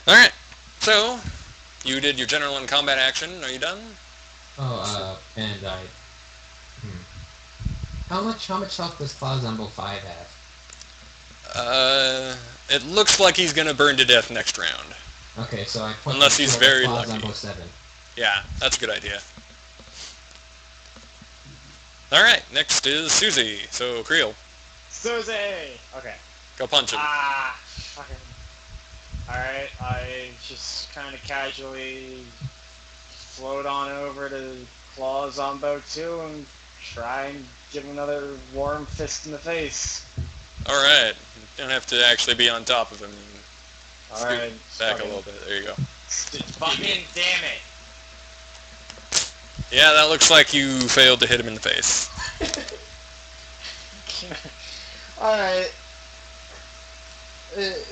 A: Alright, so, you did your general and combat action. Are you done?
C: Oh, and I... How much health does Claw Zombo 5 have?
A: It looks like he's gonna burn to death next round.
C: Okay, so I point
A: Unless he's
C: control at
A: very
C: Claw
A: lucky.
C: Zombo 7.
A: Yeah, that's a good idea. Alright, next is Susie. So, Creel,
E: Susie! Okay.
A: go punch him.
E: Fucking. Alright, I just kind of casually float on over to Claw Zombo 2 and try and give him another warm fist in the face.
A: Alright, you don't have to actually be on top of him. Scoot
E: Alright.
A: back a little bit. There you go.
E: Fucking damn it!
A: Yeah, that looks like you failed to hit him in the face.
E: Alright.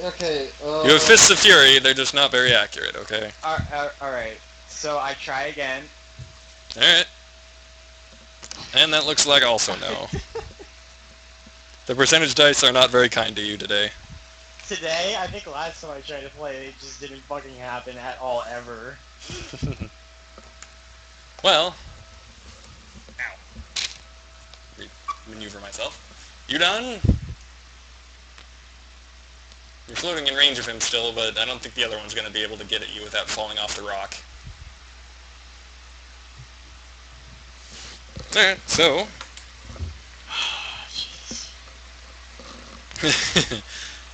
E: Okay.
A: You have Fists of Fury, they're just not very accurate, okay?
E: Alright. So I try again.
A: Alright. And that looks like also no. The percentage dice are not very kind to you today.
E: Today, I think last time I tried to play, it just didn't fucking happen at all, ever.
A: Well. Ow. Maneuver myself. You done? You're floating in range of him still, but I don't think the other one's going to be able to get at you without falling off the rock. Alright, so...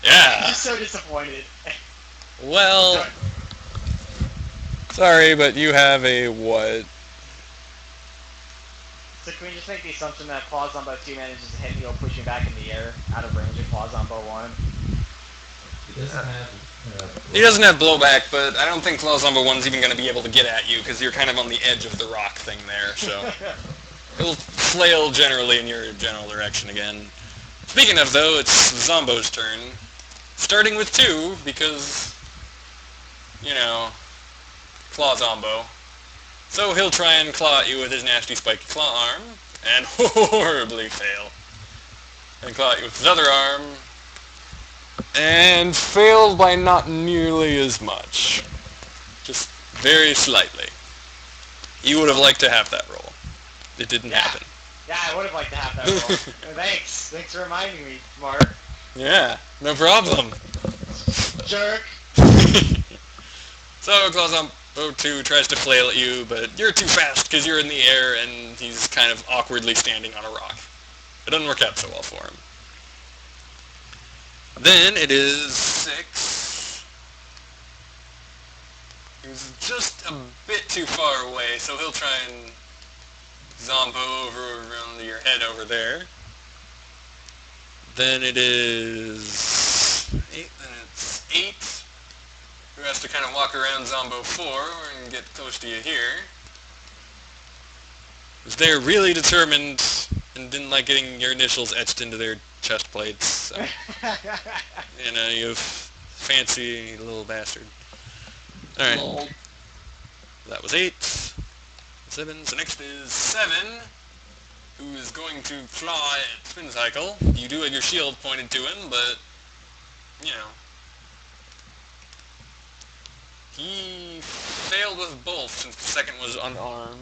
A: Yeah.
E: I'm so disappointed.
A: Well... Sorry, but you have a what?
E: So can we just make the assumption that Claw Zombo 2 manages to hit me or push me back in the air out of range of Claw Zombo 1?
A: He doesn't have blowback, but I don't think Claw Zombo 1's even going to be able to get at you, because you're kind of on the edge of the rock thing there, so... He'll flail generally in your general direction again. Speaking of, though, it's Zombo's turn. Starting with 2, because... You know... Claw Zombo. So he'll try and claw at you with his nasty spiky claw arm, and horribly fail. And claw at you with his other arm, and fail by not nearly as much. Just very slightly. You would have liked to have that roll. It didn't happen.
E: Yeah, I would have liked to have that roll. Thanks. Thanks for reminding me, Mark.
A: Yeah, no problem.
E: Jerk.
A: So Claw Zombo 2 tries to flail at you, but you're too fast because you're in the air and he's kind of awkwardly standing on a rock. It doesn't work out so well for him. Then it is 6. He's just a bit too far away, so he'll try and Zombo over around your head over there. Then it is 8. Then it's 8. Who has to kind of walk around Zombo 4 and get close to you here. Because they're really determined and didn't like getting your initials etched into their chest plates. So, you know, you fancy little bastard. Alright. That was 8. 7. So next is 7, who is going to claw at Spin Cycle. You do have your shield pointed to him, but, you know. He failed with both since the second was unarmed.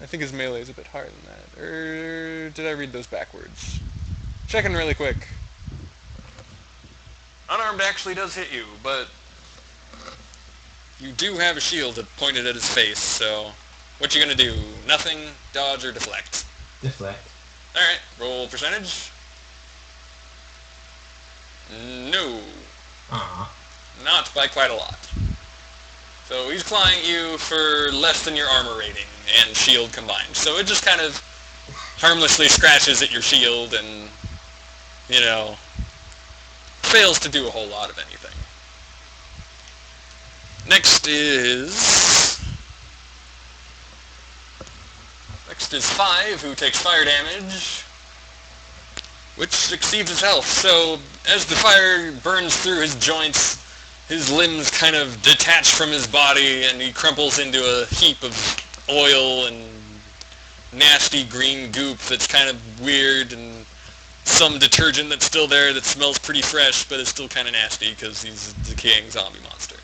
A: I think his melee is a bit higher than that. Or did I read those backwards? Checking really quick. Unarmed actually does hit you, but you do have a shield that pointed at his face, so what you gonna do? Nothing, dodge, or deflect?
C: Deflect.
A: Alright, roll percentage. No. Not by quite a lot. So he's clawing you for less than your armor rating and shield combined. So it just kind of harmlessly scratches at your shield and, you know, fails to do a whole lot of anything. Next is 5, who takes fire damage, which exceeds his health. So as the fire burns through his joints, his limbs kind of detach from his body, and he crumples into a heap of oil and nasty green goop that's kind of weird, and some detergent that's still there that smells pretty fresh, but is still kind of nasty because he's a decaying zombie monster.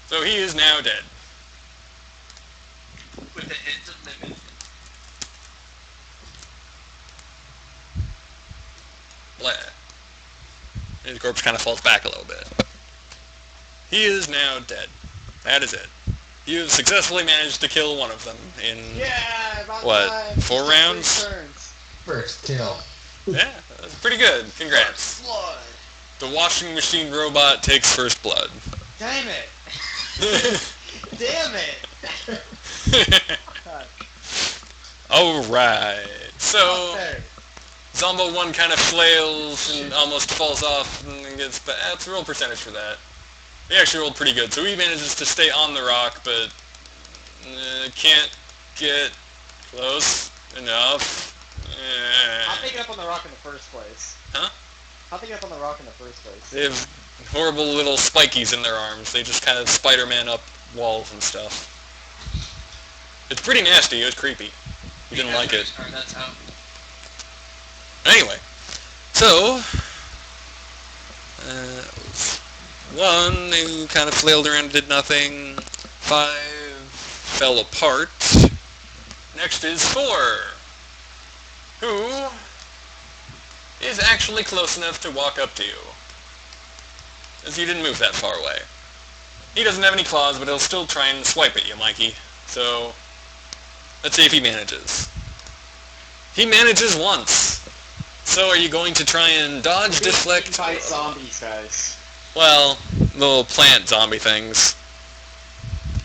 A: So he is now dead.
B: With the hint of lemon.
A: Blah. His corpse kind of falls back a little bit. He is now dead. That is it. You have successfully managed to kill one of them in,
E: about
A: what,
E: time.
A: 4 rounds?
E: Turns.
C: First kill.
A: Yeah, that's pretty good. Congrats.
E: Blood.
A: The washing machine robot takes first blood.
E: Damn it. Damn it.
A: Alright. So,
E: Okay.
A: Zombo 1 kind of flails and almost falls off and gets... That's a roll percentage for that. He actually rolled pretty good. So he manages to stay on the rock, but can't get close enough.
E: I'll be they get up on the rock in the first place?
A: Huh?
E: How'd they get up on the rock in the first place?
A: They have horrible little spikies in their arms. They just kind of Spider-Man up walls and stuff. It's pretty nasty. It was creepy. You didn't like it.
B: That's how.
A: Anyway, so 1 who kind of flailed around and did nothing. 5 fell apart. Next is 4, who is actually close enough to walk up to you, as you didn't move that far away. He doesn't have any claws, but he'll still try and swipe at you, Mikey. So, let's see if he manages. He manages once. So are you going to try and dodge, deflect?
E: Fight zombies, guys.
A: Well, little plant zombie things.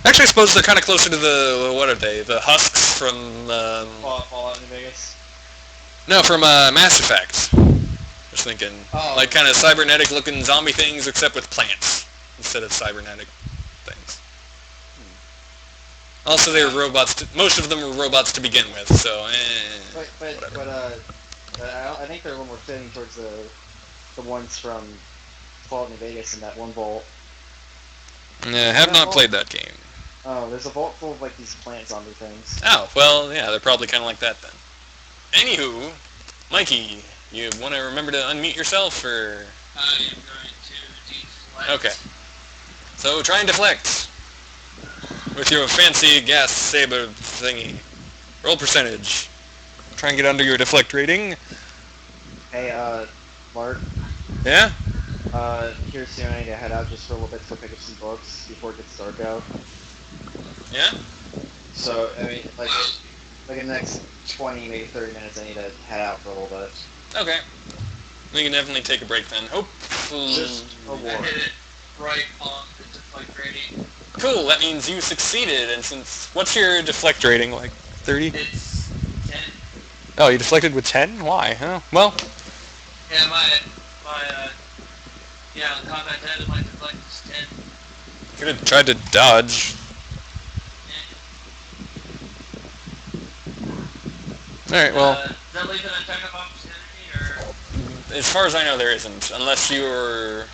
A: Actually, I suppose they're kind of closer to the, what are they? The husks from,
E: Fallout New Vegas.
A: No, from Mass Effect. Just thinking,
E: Oh.
A: like kind of cybernetic-looking zombie things, except with plants instead of cybernetic things. Also, they were robots. Most of them were robots to begin with, so whatever.
E: I think they're a little more fitting towards the ones from Fallout New Vegas in that one vault.
A: Yeah, have not played that game.
E: Oh, there's a vault full of like these plant zombie things.
A: Oh, well, yeah, they're probably kind of like that then. Anywho, Mikey, you want to remember to unmute yourself, or?
B: I am going to deflect.
A: Okay. So try and deflect with your fancy gas saber thingy. Roll percentage. Try and get under your deflect rating.
E: Hey, Mark.
A: Yeah?
E: Here's soon. I need to head out just for a little bit to pick up some books before it gets dark out.
A: Yeah?
E: So, I mean, like in the next 20, maybe 30 minutes, I need to head out for a little bit.
A: Okay. We can definitely take a break then. Hopefully.
E: Just a
B: I
E: war.
B: hit it right on the deflect rating.
A: Cool, that means you succeeded, and since... What's your deflect rating, like 30?
B: It's 10.
A: Oh, you deflected with 10? Why, huh? Well,
B: Yeah, the combat head, my deflect is 10.
A: could have tried to dodge. Alright, well,
B: Does that leave an attack of opportunity, or?
A: as far as I know, there isn't, unless you're...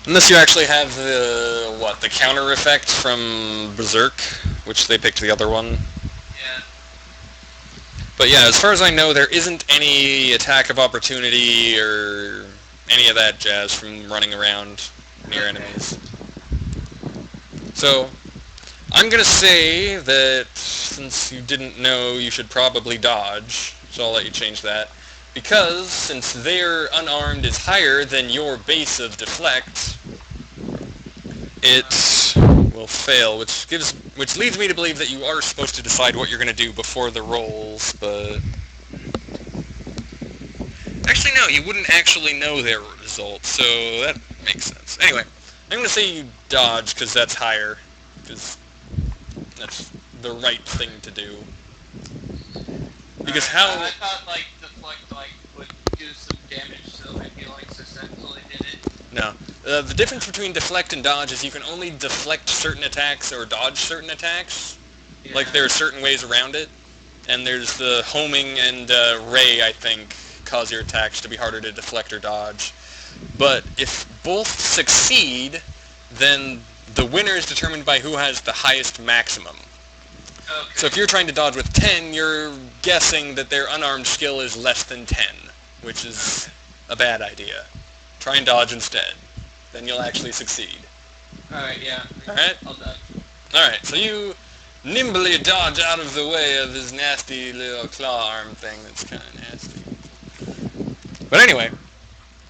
A: Unless you actually have the counter effect from Berserk, which they picked the other one.
B: Yeah.
A: But yeah, as far as I know, there isn't any attack of opportunity or any of that jazz from running around near enemies. So, I'm gonna say that since you didn't know, you should probably dodge, so I'll let you change that. Because, since their unarmed is higher than your base of deflect, it will fail, which leads me to believe that you are supposed to decide what you're going to do before the rolls, but... Actually, no, you wouldn't actually know their results, so that makes sense. Anyway, I'm going to say you dodge, because that's higher, because that's the right thing to do. Because how...
B: I thought, deflect, would do some damage, so I feel like successfully did it.
A: No. The difference between deflect and dodge is you can only deflect certain attacks or dodge certain attacks.
B: Yeah.
A: Like, there are certain ways around it. And there's the homing and ray, I think, cause your attacks to be harder to deflect or dodge. But if both succeed, then the winner is determined by who has the highest maximum.
B: Okay.
A: So if you're trying to dodge with 10, you're guessing that their unarmed skill is less than 10, which is a bad idea. Try and dodge instead. Then you'll actually succeed.
B: Alright, yeah.
A: Alright?
B: I'll dodge.
A: Alright, so you nimbly dodge out of the way of this nasty little claw arm thing that's kind of nasty. But anyway,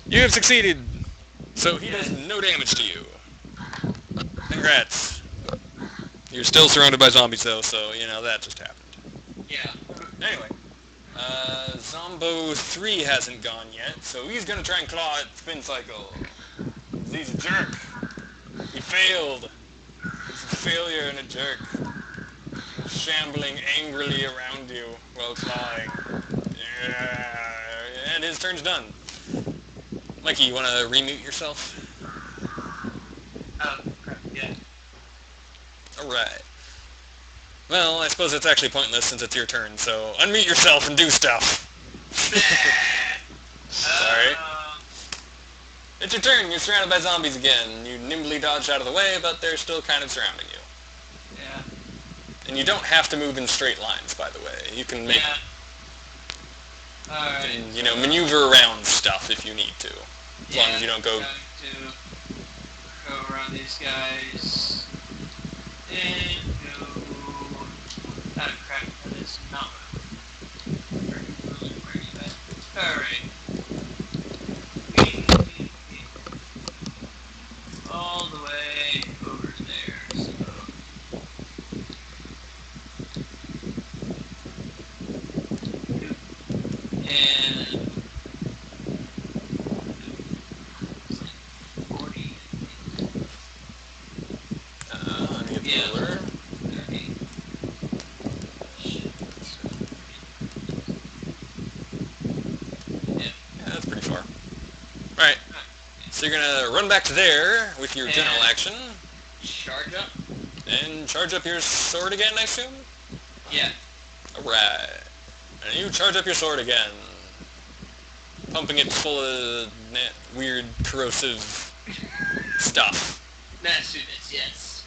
A: you have succeeded, so he does no damage to you. Congrats. You're still surrounded by zombies though, so, that just happened.
B: Yeah.
A: Anyway, Zombo 3 hasn't gone yet, so he's gonna try and claw at Spin Cycle. He's a jerk. He failed. He's a failure and a jerk. Shambling angrily around you while clawing. Yeah. And his turn's done. Mikey, you wanna remute yourself?
B: Oh, crap, yeah.
A: Alright. Well, I suppose it's actually pointless since it's your turn, so unmute yourself and do stuff. Sorry. It's your turn. You're surrounded by zombies again. You nimbly dodge out of the way, but they're still kind of surrounding you.
B: Yeah.
A: And you don't have to move in straight lines, by the way. You can make,
B: Alright.
A: maneuver around stuff if you need to. As long as you don't go...
B: Going to go around these guys. And go... Ah, crap. That is not what I'm really worried about. Alright. All the way over there, so... And... It's like 40,
A: let me get the ruler.
B: 30.
A: Yeah, that's pretty far. Alright. So you're gonna run back to there with your general action.
B: Charge up?
A: And charge up your sword again, I assume?
B: Yeah.
A: Alright. And you charge up your sword again. Pumping it full of weird, corrosive stuff.
B: Nastiness, yes.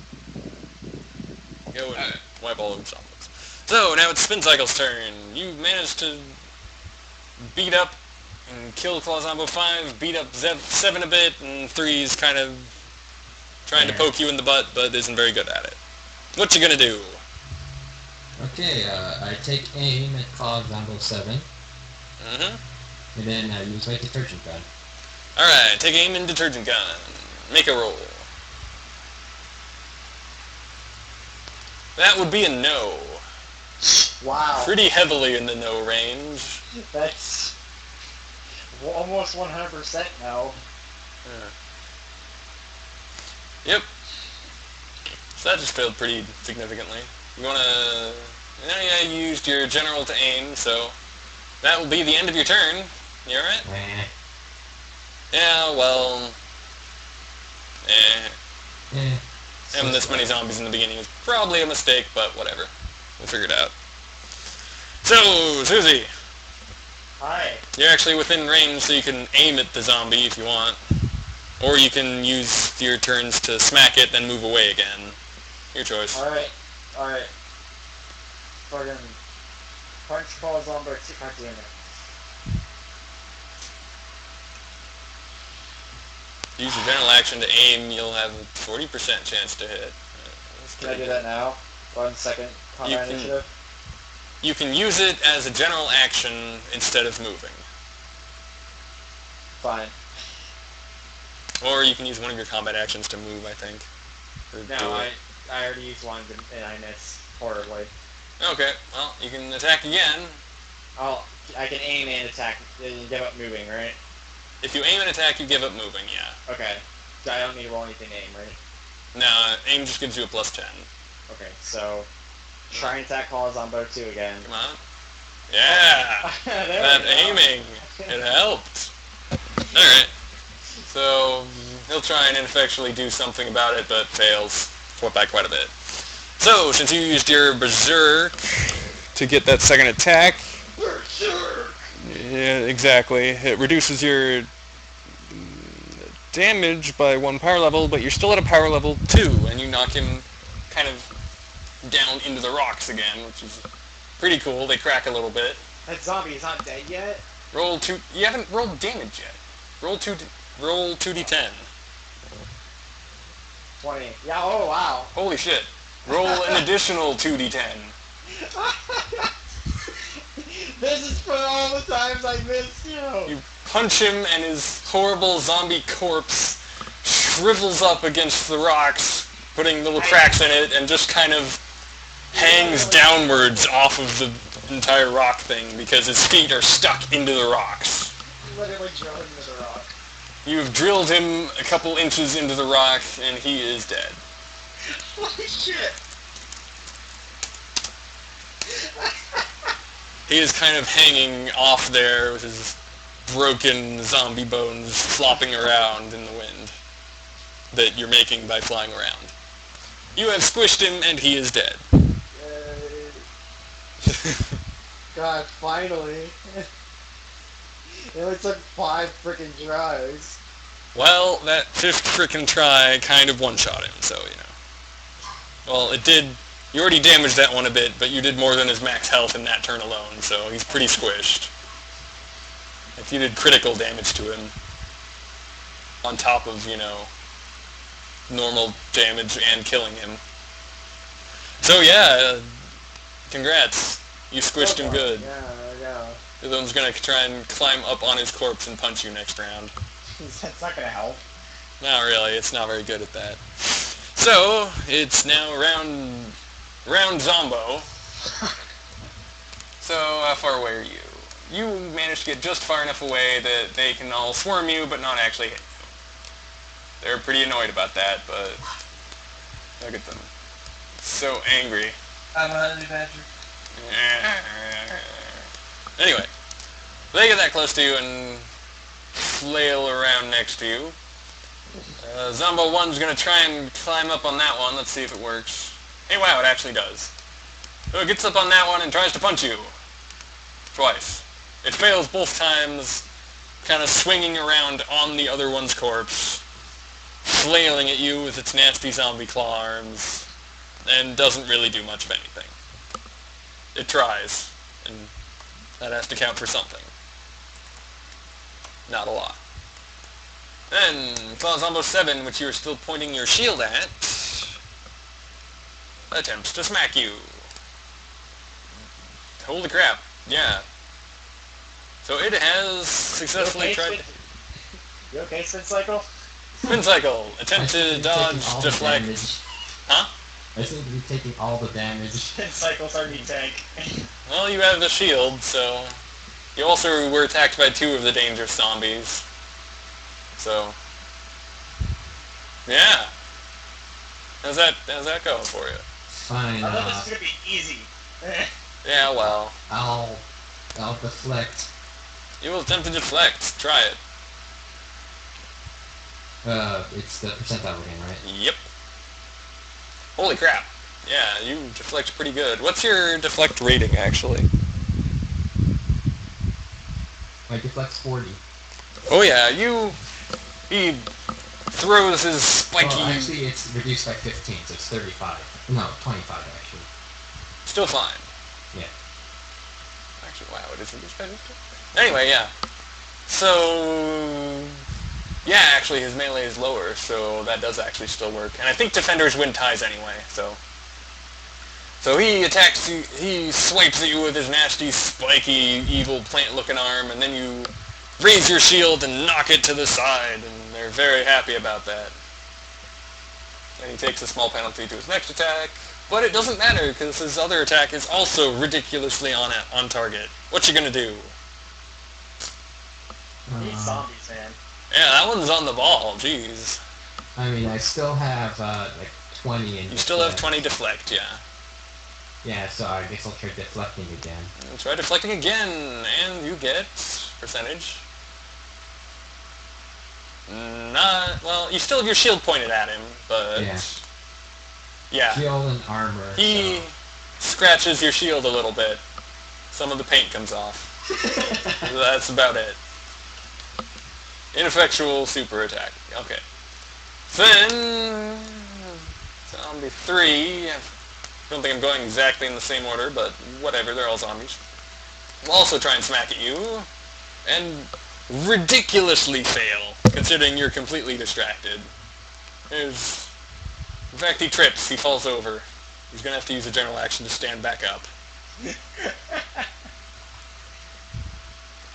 A: Go and wipe all of zombies. So, now it's Spin Cycle's turn. You managed to beat up and kill Claw Zombo 5, beat up 7 a bit, and 3's kind of trying to poke you in the butt, but isn't very good at it. What you gonna do?
C: Okay, I take aim at Claw Zombo 7,
A: Mm-hmm.
C: and then I use my detergent gun.
A: Alright, take aim and detergent gun. Make a roll. That would be a no.
E: Wow.
A: Pretty heavily in the no range.
E: That's almost 100% no.
A: Yep. So that just failed pretty significantly. You wanna... Yeah, you used your general to aim, so... That will be the end of your turn. You alright? Yeah, well... Having this many zombies in the beginning was probably a mistake, but whatever. We'll figure it out. So, Susie,
E: Hi.
A: you're actually within range, so you can aim at the zombie if you want. Or you can use your turns to smack it, then move away again. Your choice.
E: Alright. Fucking punch Claw Zombo 2. God damn it.
A: Use your general action to aim, you'll have a 40% chance to hit.
E: Can I do that now? 1 second combat
A: can-
E: initiative?
A: You can use it as a general action instead of moving.
E: Fine.
A: Or you can use one of your combat actions to move, I think. Or
E: No,
A: do
E: I
A: it.
E: already used one and I missed horribly.
A: Okay, well, you can attack again.
E: I can aim and attack and give up moving, right?
A: If you aim and attack, you give up moving, yeah.
E: Okay. So I don't need to roll anything to aim, right?
A: No, aim just gives you a +10.
E: Okay, so try and attack Claw Zombo 2 again.
A: Come on. Yeah!
E: There
A: That
E: we go.
A: aiming, it helped. Alright. So, he'll try and ineffectually do something about it, but fails by quite a bit. So, since you used your Berserk to get that second attack...
E: Berserk!
A: Yeah, exactly. It reduces your damage by 1 power level, but you're still at a power level 2, and you knock him kind of down into the rocks again, which is pretty cool. They crack a little bit.
E: That zombie is not dead yet?
A: Roll 2... You haven't rolled damage yet. Roll 2d10.
E: 20. Yeah, oh wow.
A: Holy shit. Roll an additional 2d10.
E: This is for all the times I missed you.
A: You punch him, and his horrible zombie corpse shrivels up against the rocks, putting little cracks in it, and just kind of hangs downwards off of the entire rock thing because his feet are stuck into the rocks.
E: Literally drilling into the rock.
A: You've drilled him a couple inches into the rock, and he is dead.
E: Holy shit.
A: He is kind of hanging off there with his broken zombie bones flopping around in the wind that you're making by flying around. You have squished him, and he is dead.
E: Yay. god, finally. It only took 5 freaking tries.
A: Well, that 5th frickin' try kind of one-shot him, so, you know. Well, it did... You already damaged that one a bit, but you did more than his max health in that turn alone, so he's pretty squished. If you did critical damage to him, on top of, you know, normal damage and killing him. So yeah, congrats. You squished him good.
E: Yeah.
A: The other one's gonna try and climb up on his corpse and punch you next round.
E: That's not gonna help.
A: Not really, it's not very good at that. So, it's now round Zombo. So, how far away are you? You managed to get just far enough away that they can all swarm you, but not actually hit you. They're pretty annoyed about that, but look at them. So angry.
G: I'm a honey badger.
A: Anyway, they get that close to you and flail around next to you. Zombo 1's going to try and climb up on that one. Let's see if it works. Hey, wow, it actually does. So it gets up on that one and tries to punch you. Twice. It fails both times, kind of swinging around on the other one's corpse, flailing at you with its nasty zombie claw arms, and doesn't really do much of anything. It tries, and that has to count for something. Not a lot. Then, Claw Zombo 7, which you are still pointing your shield at, attempts to smack you. Holy crap, yeah. So it has successfully tried...
E: You okay, Spin Cycle?
A: Spin Cycle, attempt to dodge, deflect... Huh?
C: I seem to be taking all the damage.
E: Spin Cycle's our new tank.
A: Well, you have the shield, so... You also were attacked by 2 of the dangerous zombies. So... Yeah. How's that going for you?
C: Fine.
E: I thought this was gonna be easy.
A: Yeah, well...
C: I'll deflect.
A: You will attempt to deflect. Try it.
C: It's the percentile again, right?
A: Yep. Holy crap. Yeah, you deflect pretty good. What's your deflect rating, actually?
C: My deflect's 40.
A: Oh yeah, he throws his spiky...
C: Well, actually, it's reduced by 15, so it's 35. No, 25, actually.
A: Still fine.
C: Yeah.
A: Actually, wow, it is reduced by 15. Anyway, yeah. So... Yeah, actually, his melee is lower, so that does actually still work. And I think defenders win ties anyway, so... So he attacks you, he swipes at you with his nasty, spiky, evil plant-looking arm, and then you raise your shield and knock it to the side, and they're very happy about that. And he takes a small penalty to his next attack, but it doesn't matter, because his other attack is also ridiculously on target. What you gonna do?
E: These zombies, man.
A: Yeah, that one's on the ball, jeez.
C: I mean, I still have, like, 20 in
A: You still have 20 deflect, yeah.
C: Yeah, so I guess I'll try deflecting again.
A: And try deflecting again, and you get percentage. Not, well, you still have your shield pointed at him, but... Yeah.
C: Shield and armor.
A: He scratches your shield a little bit. Some of the paint comes off. That's about it. Ineffectual super attack. Okay. Then... Zombie 3... I don't think I'm going exactly in the same order, but whatever, they're all zombies. We'll also try and smack at you, and ridiculously fail, considering you're completely distracted. In fact, he trips, he falls over. He's going to have to use a general action to stand back up.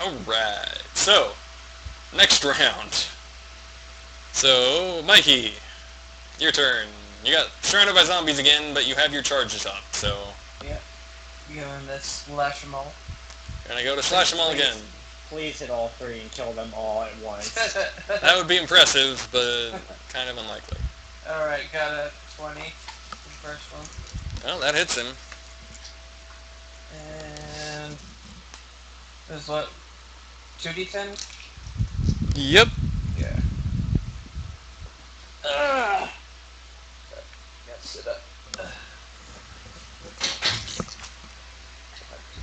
A: Alright, so, next round. So, Mikey, your turn. You got surrounded by zombies again, but you have your charges up, so...
G: Yep. You going to slash them all?
A: You're gonna go to slash them all again.
E: Please hit all 3 and kill them all at once.
A: That would be impressive, but kind of unlikely.
G: Alright, got a 20 for the first one.
A: Well, that hits him.
G: And... There's what? 2d10?
A: Yep.
G: Yeah. Ugh! Gotta sit up.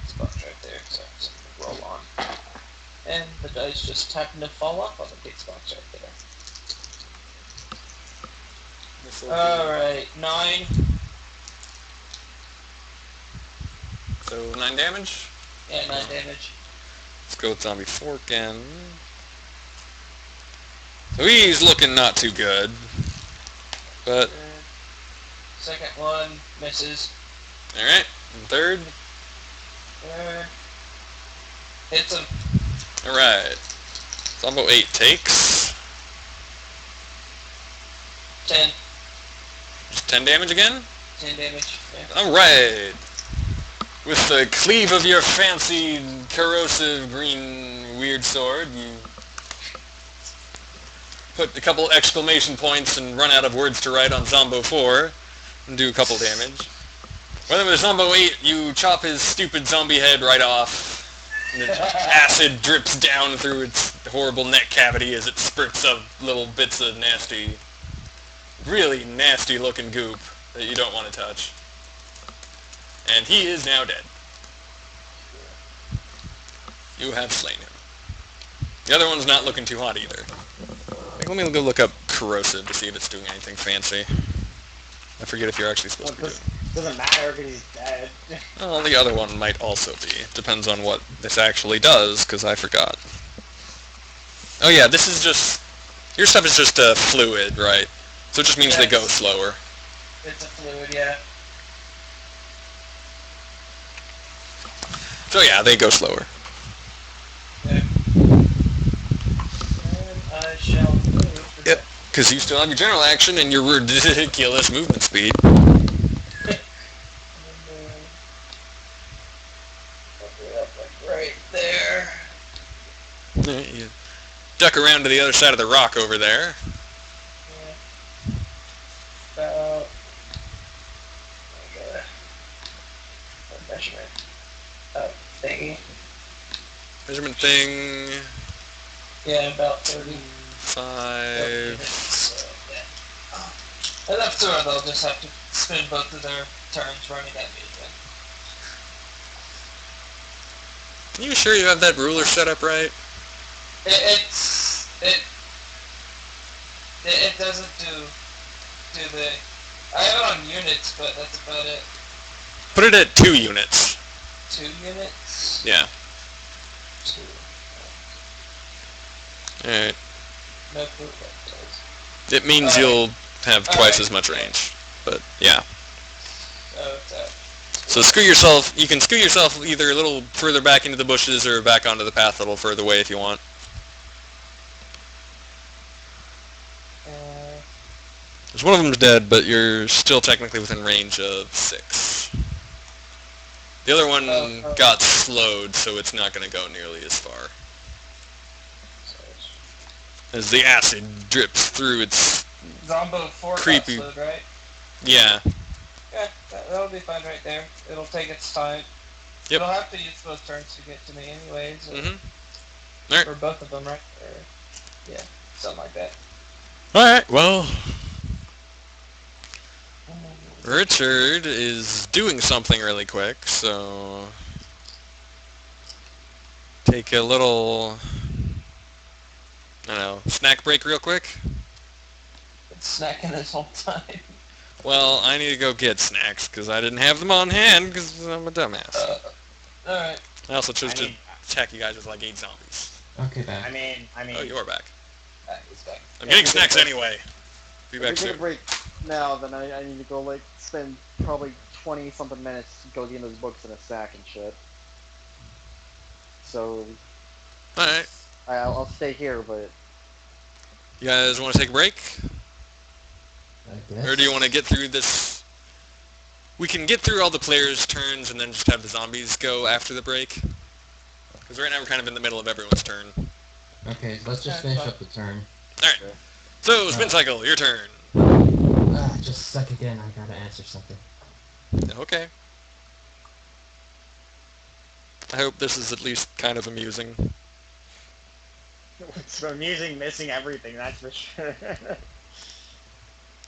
G: Spots right there. The dice just happened to fall off on the pizza box right there. Alright, 9.
A: So 9 damage.
G: Yeah, 9 damage.
A: Let's go with zombie 4 again. So he's looking not too good, but
G: Second one misses.
A: all right. And third.
G: Third hits him.
A: All right. Zombo 8 takes
G: 10.
A: just 10 damage again.
G: 10 damage. Yeah.
A: All right. With the cleave of your fancy corrosive green weird sword, you put a couple exclamation points and run out of words to write on Zombo 4 and do a couple damage. Well, then with Zombo 8, you chop his stupid zombie head right off. And the acid drips down through its horrible neck cavity as it spurts up little bits of nasty, really nasty looking goop that you don't want to touch. And he is now dead. You have slain him. The other one's not looking too hot either. Let me go look up corrosive to see if it's doing anything fancy. I forget if you're actually supposed to be doing it.
E: Doesn't matter because he's dead.
A: Well, the other one might also be. Depends on what this actually does, because I forgot. Oh yeah, this is just... Your stuff is just a fluid, right? So it just means they go slower.
G: It's a fluid, yeah.
A: So yeah, they go slower.
G: Yeah. And I shall move.
A: Yep. Because you still have your general action and your ridiculous movement speed.
G: Right there.
A: You duck around to the other side of the rock over there.
G: Yeah. About... I got a measurement. Thingy.
A: Measurement thing.
G: Yeah, about 30.
A: 5.
G: So, yeah. Enough to where they'll just have to spend both of their turns running at me again.
A: You sure you have that ruler set up right?
G: It doesn't do the... I have it on units, but that's about it.
A: Put it at 2 units.
G: 2 units?
A: Yeah.
G: 2.
A: Alright.
G: No clue what that does.
A: It means you'll have twice as much range. But, yeah.
G: So it's at...
A: So screw yourself. You can screw yourself either a little further back into the bushes or back onto the path a little further away if you want. There's one of them's dead, but you're still technically within range of 6. The other one got slowed, so it's not going to go nearly as far. As the acid drips through its
G: Zombo 4
A: creepy...
G: got slowed, right?
A: Yeah.
G: Yeah, that'll be fine right there. It'll take its time.
A: Yep.
G: It'll have to use both turns to get to me anyways.
A: Mm-hmm. Alright.
G: Or both of them, right? Or, yeah, something like that.
A: Alright, well... Richard is doing something really quick, so... Take a little... I don't know, snack break real quick?
G: Been snacking this whole time.
A: Well, I need to go get snacks, because I didn't have them on hand, because I'm a dumbass.
G: Alright.
A: I also chose to attack you guys with like 8 zombies.
C: Okay, back.
E: I mean.
A: Oh, you're back.
G: He's back.
A: I'm getting snacks anyway. Be back
H: If we take a
A: soon.
H: break now, then I need to go like spend probably 20-something minutes go getting those books in a sack and shit. So
A: Alright.
H: I'll stay here, but
A: You guys want to take a break?
C: I guess.
A: Or do you want to get through this? We can get through all the players' turns and then just have the zombies go after the break. Because right now we're kind of in the middle of everyone's turn.
C: Okay, so let's just finish up the turn.
A: Alright. So, Spin Cycle, your turn.
C: Just a sec again, I gotta answer something.
A: Okay. I hope this is at least kind of amusing.
E: It's amusing missing everything, that's for sure.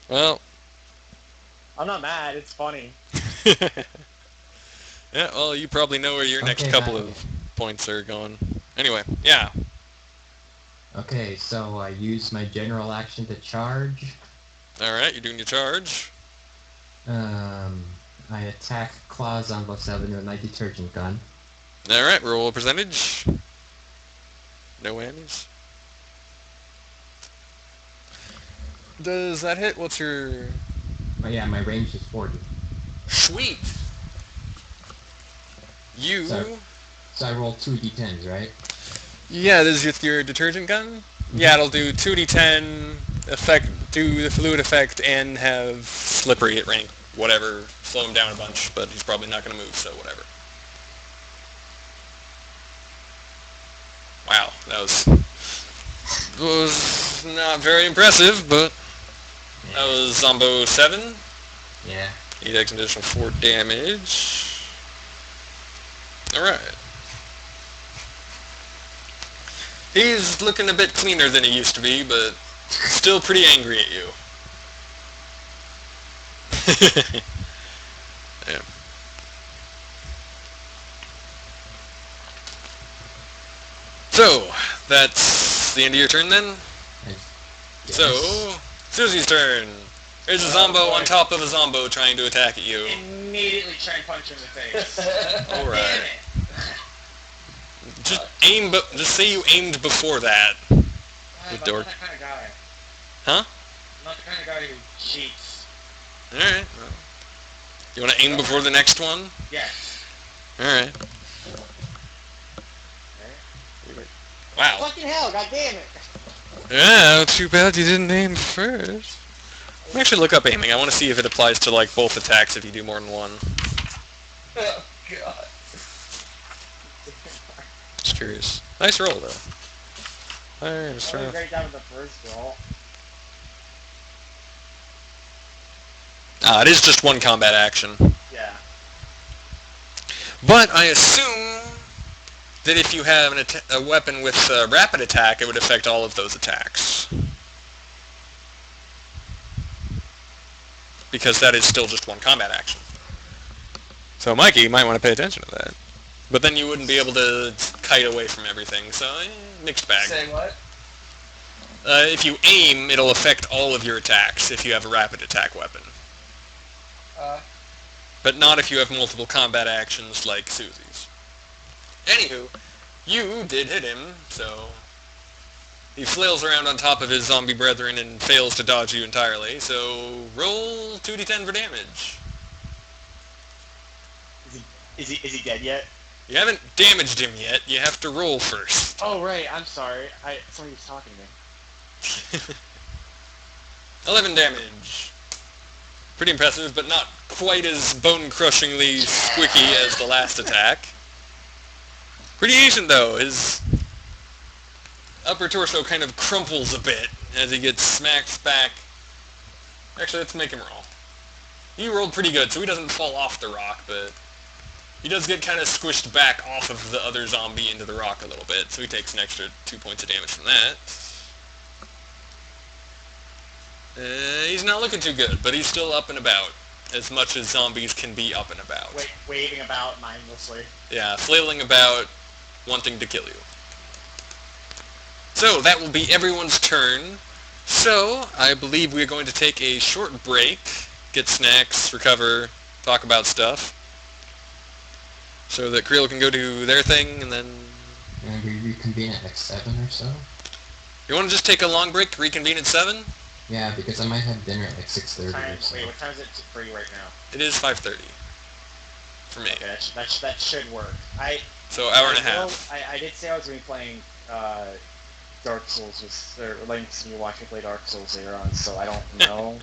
A: Well.
E: I'm not mad, it's funny.
A: Yeah, well, you probably know where your next
C: Okay,
A: couple
C: bye.
A: of points are going. Anyway, yeah.
C: Okay, so I use my general action to charge.
A: Alright, you're doing your charge.
C: I attack Claw Zombo 7 with my detergent gun.
A: Alright, roll a percentage. No whammies. Does that hit? What's your...
C: Oh yeah, my range is 40.
A: Sweet! You...
C: So I roll 2d10s, right?
A: Yeah, this is with your detergent gun? Yeah, it'll do 2d10, do the fluid effect, and have slippery at rank, whatever, slow him down a bunch, but he's probably not going to move, so whatever. Wow, that was not very impressive, but that was Zombo 7.
C: Yeah.
A: He takes an additional 4 damage. Alright. He's looking a bit cleaner than he used to be, but still pretty angry at you. Yeah. So, that's the end of your turn then?
C: Yes.
A: So, Susie's turn. There's a Zombo on top of a Zombo trying to attack at you.
D: Immediately try and punch him in the face.
A: Alright.
D: Damn it.
A: Just say you aimed before that.
D: I'm
A: Good
D: not
A: dork.
D: that kind of guy.
A: Huh?
D: I'm not the kind of guy who cheats.
A: Alright. Well, you want to aim before the next one?
D: Yes.
A: Alright. Wow.
H: Fucking hell, god damn it!
A: Yeah, too bad you didn't aim first. Let me actually look up aiming. I want to see if it applies to like both attacks if you do more than one.
G: Oh, God.
A: Just curious. Nice roll though. Alright, just
B: I
A: trying
B: was
A: to...
B: right down with the first roll.
A: It is just one combat action.
B: Yeah.
A: But I assume that if you have a weapon with rapid attack, it would affect all of those attacks. Because that is still just one combat action. So Mikey, you might want to pay attention to that. But then you wouldn't be able to kite away from everything, so mixed bag.
G: Say what?
A: If you aim, it'll affect all of your attacks if you have a rapid attack weapon. But not if you have multiple combat actions like Susie's. Anywho, you did hit him, so... He flails around on top of his zombie brethren and fails to dodge you entirely, so roll 2d10 for damage.
D: Is he dead yet?
A: You haven't damaged him yet, you have to roll first.
B: Oh right, I'm sorry. Somebody was talking to me.
A: 11 damage. Pretty impressive, but not quite as bone-crushingly squicky as the last attack. Pretty decent, though. His upper torso kind of crumples a bit as he gets smacked back. Actually, let's make him roll. You rolled pretty good, so he doesn't fall off the rock, but he does get kind of squished back off of the other zombie into the rock a little bit, so he takes an extra 2 points of damage from that. He's not looking too good, but he's still up and about, as much as zombies can be up and about.
D: Waving about mindlessly.
A: Yeah, flailing about, wanting to kill you. So, that will be everyone's turn. So, I believe we're going to take a short break, get snacks, recover, talk about stuff, so that Creel can go do their thing, and then...
C: And we reconvene at like 7 or so?
A: You want to just take a long break, reconvene at 7?
C: Yeah, because I might have dinner at like 6:30 or so.
D: Wait, what time is it for you right now?
A: It is 5:30. For me.
D: Okay, that should work.
A: So, hour and a half.
B: I did say I was going to be playing Dark Souls, or letting some of you watch me play Dark Souls later on, so I don't know.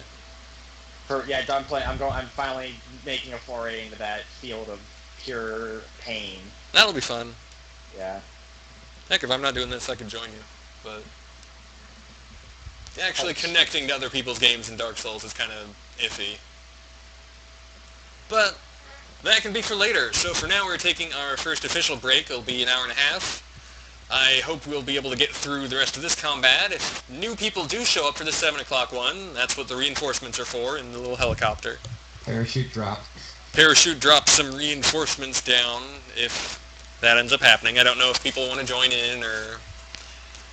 B: I'm finally making a foray into that field of pure pain.
A: That'll be fun.
B: Yeah.
A: Heck, if I'm not doing this, I could join you. But actually connecting to other people's games in Dark Souls is kind of iffy. But that can be for later. So for now, we're taking our first official break. It'll be an hour and a half. I hope we'll be able to get through the rest of this combat. If new people do show up for the 7 o'clock one, that's what the reinforcements are for in the little helicopter.
C: Parachute drop.
A: Parachute drops some reinforcements down if that ends up happening. I don't know if people want to join in or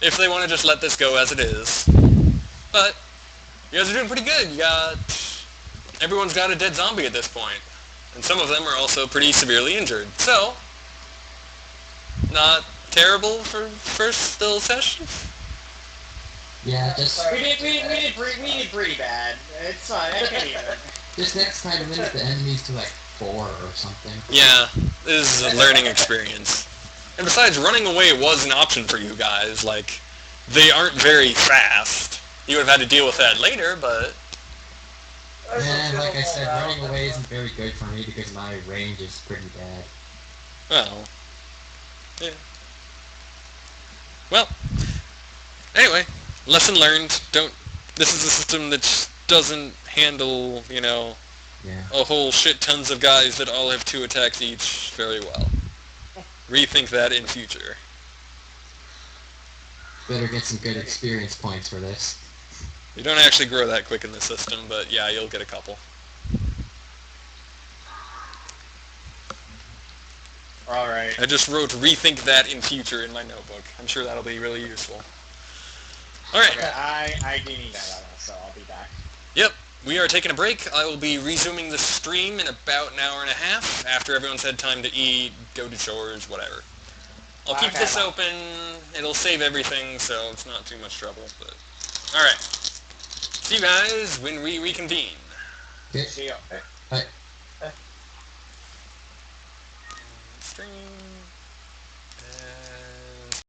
A: if they want to just let this go as it is. But you guys are doing pretty good. Everyone's got a dead zombie at this point, and some of them are also pretty severely injured. So, not terrible for first little session.
C: Yeah, just
D: We did pretty bad. It's fine. I can't even.
C: just next time limit the enemies to like 4 or something.
A: Yeah, this is a learning experience. And besides, running away was an option for you guys. Like, they aren't very fast. You would have had to deal with that later, but
C: And like I said, running away isn't very good for me because my range is pretty bad.
A: well, yeah. Well, anyway, lesson learned. This is a system that doesn't handle,
C: Yeah.
A: a whole shit tons of guys that all have 2 attacks each very well. Rethink that in future.
C: Better get some good experience points for this.
A: You don't actually grow that quick in the system, but yeah, you'll get a couple.
D: Alright.
A: I just wrote rethink that in future in my notebook. I'm sure that'll be really useful. Alright.
D: Okay, I do need that, so I'll be back.
A: Yep. We are taking a break. I will be resuming the stream in about an hour and a half after everyone's had time to eat, go to chores, whatever. I'll keep
D: Okay,
A: this
D: bye.
A: open. It'll save everything, so it's not too much trouble. But alright. See you guys when we reconvene.
C: Okay.
D: See ya.
A: Stream.